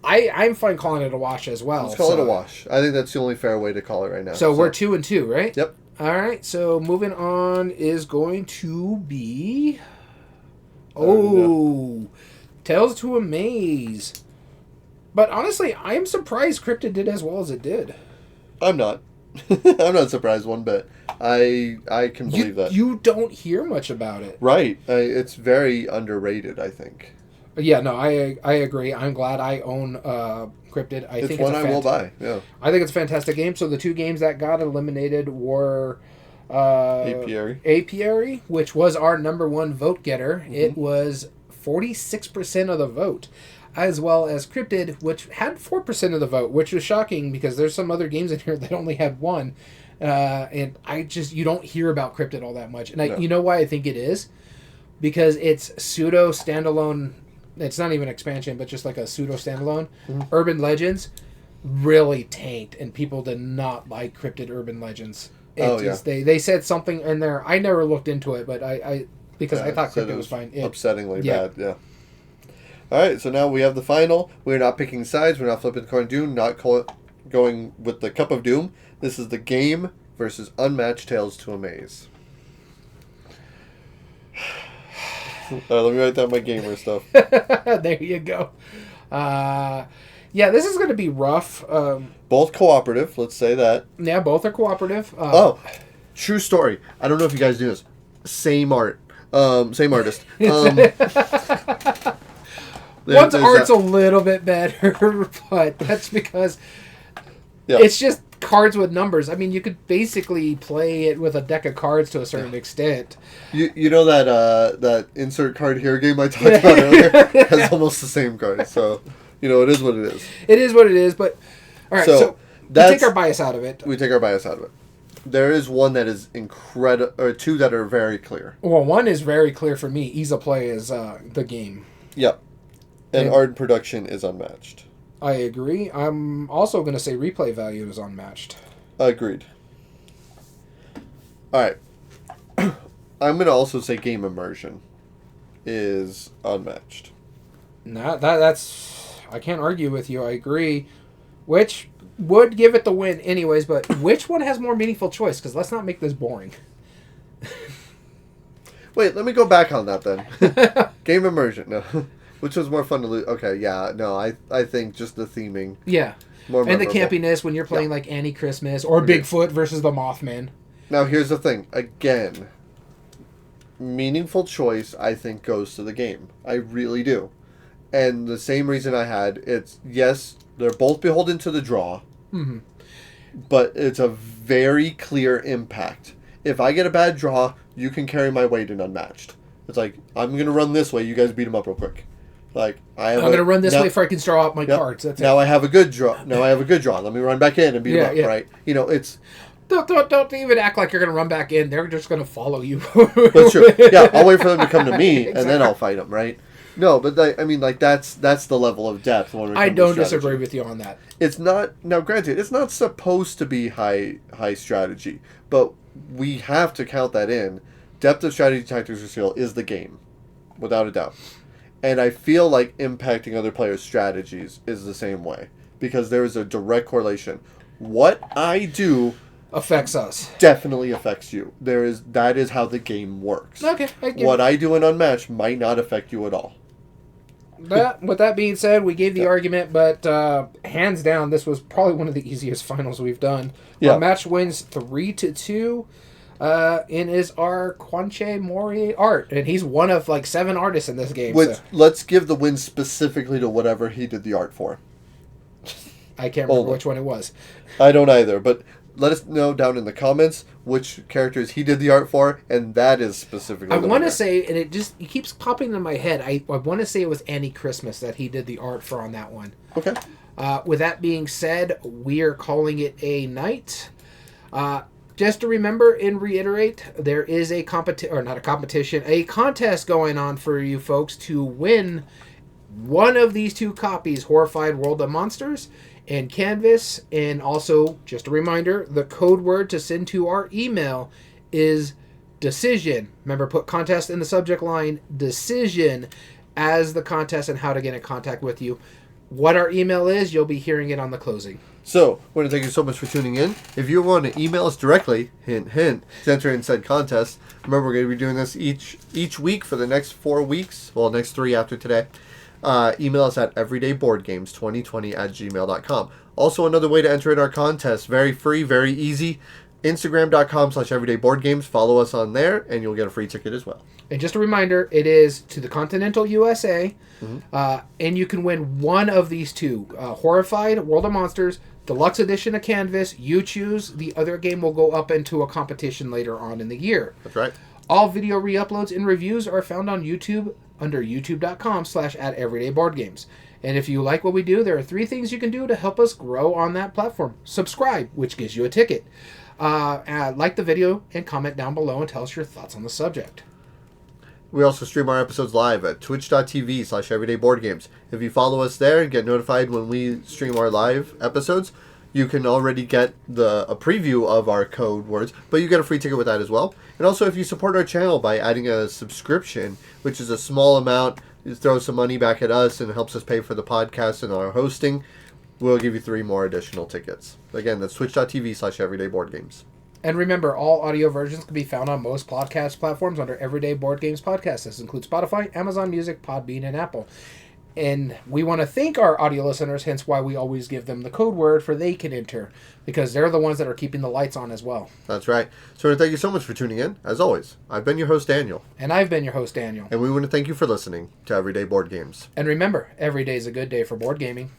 I'm fine calling it a wash as well. Let's call it a wash. I think that's the only fair way to call it right now. So we're 2-2, right? Yep. All right, so moving on is going to be... Tales to a Maze. But honestly, I am surprised Cryptid did as well as it did. I'm not. I'm not surprised one bit. I can believe that. You don't hear much about it. Right. It's very underrated, I think. Yeah, no, I agree. I'm glad I own Cryptid. I think it's one I will buy, yeah. I think it's a fantastic game. So the 2 games that got eliminated were Apiary, which was our number one vote getter. Mm-hmm. It was 46% of the vote, as well as Cryptid, which had 4% of the vote, which was shocking because there's some other games in here that only had 1. And you don't hear about Cryptid all that much. And you know why I think it is? Because it's pseudo standalone. It's not even expansion, but just like a pseudo standalone. Mm-hmm. Urban Legends really tanked, and people did not like Cryptid Urban Legends. They said something in there. I never looked into it, but I thought Cryptid was fine. Upsettingly bad, yeah. All right, so now we have the final. We're not picking sides. We're not flipping the coin of doom. Not going with the cup of doom. This is the G.A.M.E. versus Unmatched Tales to Amaze. All right, let me write down my gamer stuff. There you go. This is going to be rough. Both cooperative, let's say that. Yeah, both are cooperative. True story. I don't know if you guys knew this. Same art. Same artist. One's art's a little bit better, but that's because it's just cards with numbers. I mean, you could basically play it with a deck of cards to a certain extent. You know that insert card here game I talked about earlier has almost the same card. So, it is what it is. It is what it is, but all right, so we take our bias out of it. There is one that is incredible, or two that are very clear. Well, one is very clear for me. Ease of play is the game. Yep. And art and production is unmatched. I agree. I'm also going to say replay value is unmatched. Agreed. All right. I'm going to also say game immersion is unmatched. That's I can't argue with you. I agree. Which would give it the win anyways, but which one has more meaningful choice? Because let's not make this boring. Wait, let me go back on that then. Game immersion. No. Which was more fun to lose. Okay, yeah. No, I think just the theming. Yeah. More and memorable. The campiness when you're playing like Annie Christmas or Bigfoot versus the Mothman. Now, here's the thing. Again, meaningful choice, I think, goes to the game. I really do. And the same reason I had, it's, yes, they're both beholden to the draw. Mm-hmm. But it's a very clear impact. If I get a bad draw, you can carry my weight in unmatched. It's like, I'm going to run this way, you guys beat them up real quick. Like I'm going to run this way before I can draw out my cards. That's now it. I have a good draw. Let me run back in and beat them up, right? It's... Don't even act like you're going to run back in. They're just going to follow you. That's true. Yeah, I'll wait for them to come to me, exactly. And then I'll fight them, right? No, but that's the level of depth. I don't disagree with you on that. It's not... Now, granted, it's not supposed to be high strategy, but we have to count that in. Depth of strategy, tactics, or skill is the game, without a doubt. And I feel like impacting other players' strategies is the same way. Because there is a direct correlation. What I do... affects us. Definitely affects you. That is how the game works. Okay. What I do in Unmatched might not affect you at all. With that being said, we gave the argument, but hands down, this was probably one of the easiest finals we've done. Yeah. Unmatched wins 3-2. And is our Kwanchai Moriya Art, and he's one of like 7 artists in this game. Let's give the win specifically to whatever he did the art for. I can't remember which one it was. I don't either, but let us know down in the comments which characters he did the art for, and that is specifically. I want to say, and it keeps popping in my head. I want to say it was Annie Christmas that he did the art for on that one. Okay. With that being said, we are calling it a night. Just to remember and reiterate, there is a contest going on for you folks to win one of these 2 copies, Horrified World of Monsters and Canvas. And also, just a reminder, the code word to send to our email is decision. Remember, put contest in the subject line, decision, as the contest and how to get in contact with you. What our email is, you'll be hearing it on the closing. So, I want to thank you so much for tuning in. If you want to email us directly, hint, hint, to enter in said contest, remember we're going to be doing this each week for the next 4 weeks. Well, next 3 after today. Email us at everydayboardgames2020@gmail.com. Also, another way to enter in our contest, very free, very easy. Instagram.com/everydayboardgames. Follow us on there, and you'll get a free ticket as well. And just a reminder, it is to the continental USA, and you can win one of these two. Horrified, World of Monsters, Deluxe Edition of Canvas. You choose. The other game will go up into a competition later on in the year. That's right. All video re-uploads and reviews are found on YouTube under youtube.com/@everydayboardgames. And if you like what we do, there are 3 things you can do to help us grow on that platform. Subscribe, which gives you a ticket. Like the video and comment down below and tell us your thoughts on the subject. We also stream our episodes live at twitch.tv/everydayboardgames. If you follow us there and get notified when we stream our live episodes, you can already get a preview of our code words, but you get a free ticket with that as well. And also, if you support our channel by adding a subscription, which is a small amount, it throws some money back at us and helps us pay for the podcast and our hosting, we'll give you 3 more additional tickets. Again, that's twitch.tv/everydayboardgames. And remember, all audio versions can be found on most podcast platforms under Everyday Board Games Podcast. This includes Spotify, Amazon Music, Podbean, and Apple. And we want to thank our audio listeners, hence why we always give them the code word for they can enter, because they're the ones that are keeping the lights on as well. That's right. So thank you so much for tuning in. As always, I've been your host, Daniel. And I've been your host, Daniel. And we want to thank you for listening to Everyday Board Games. And remember, every day is a good day for board gaming.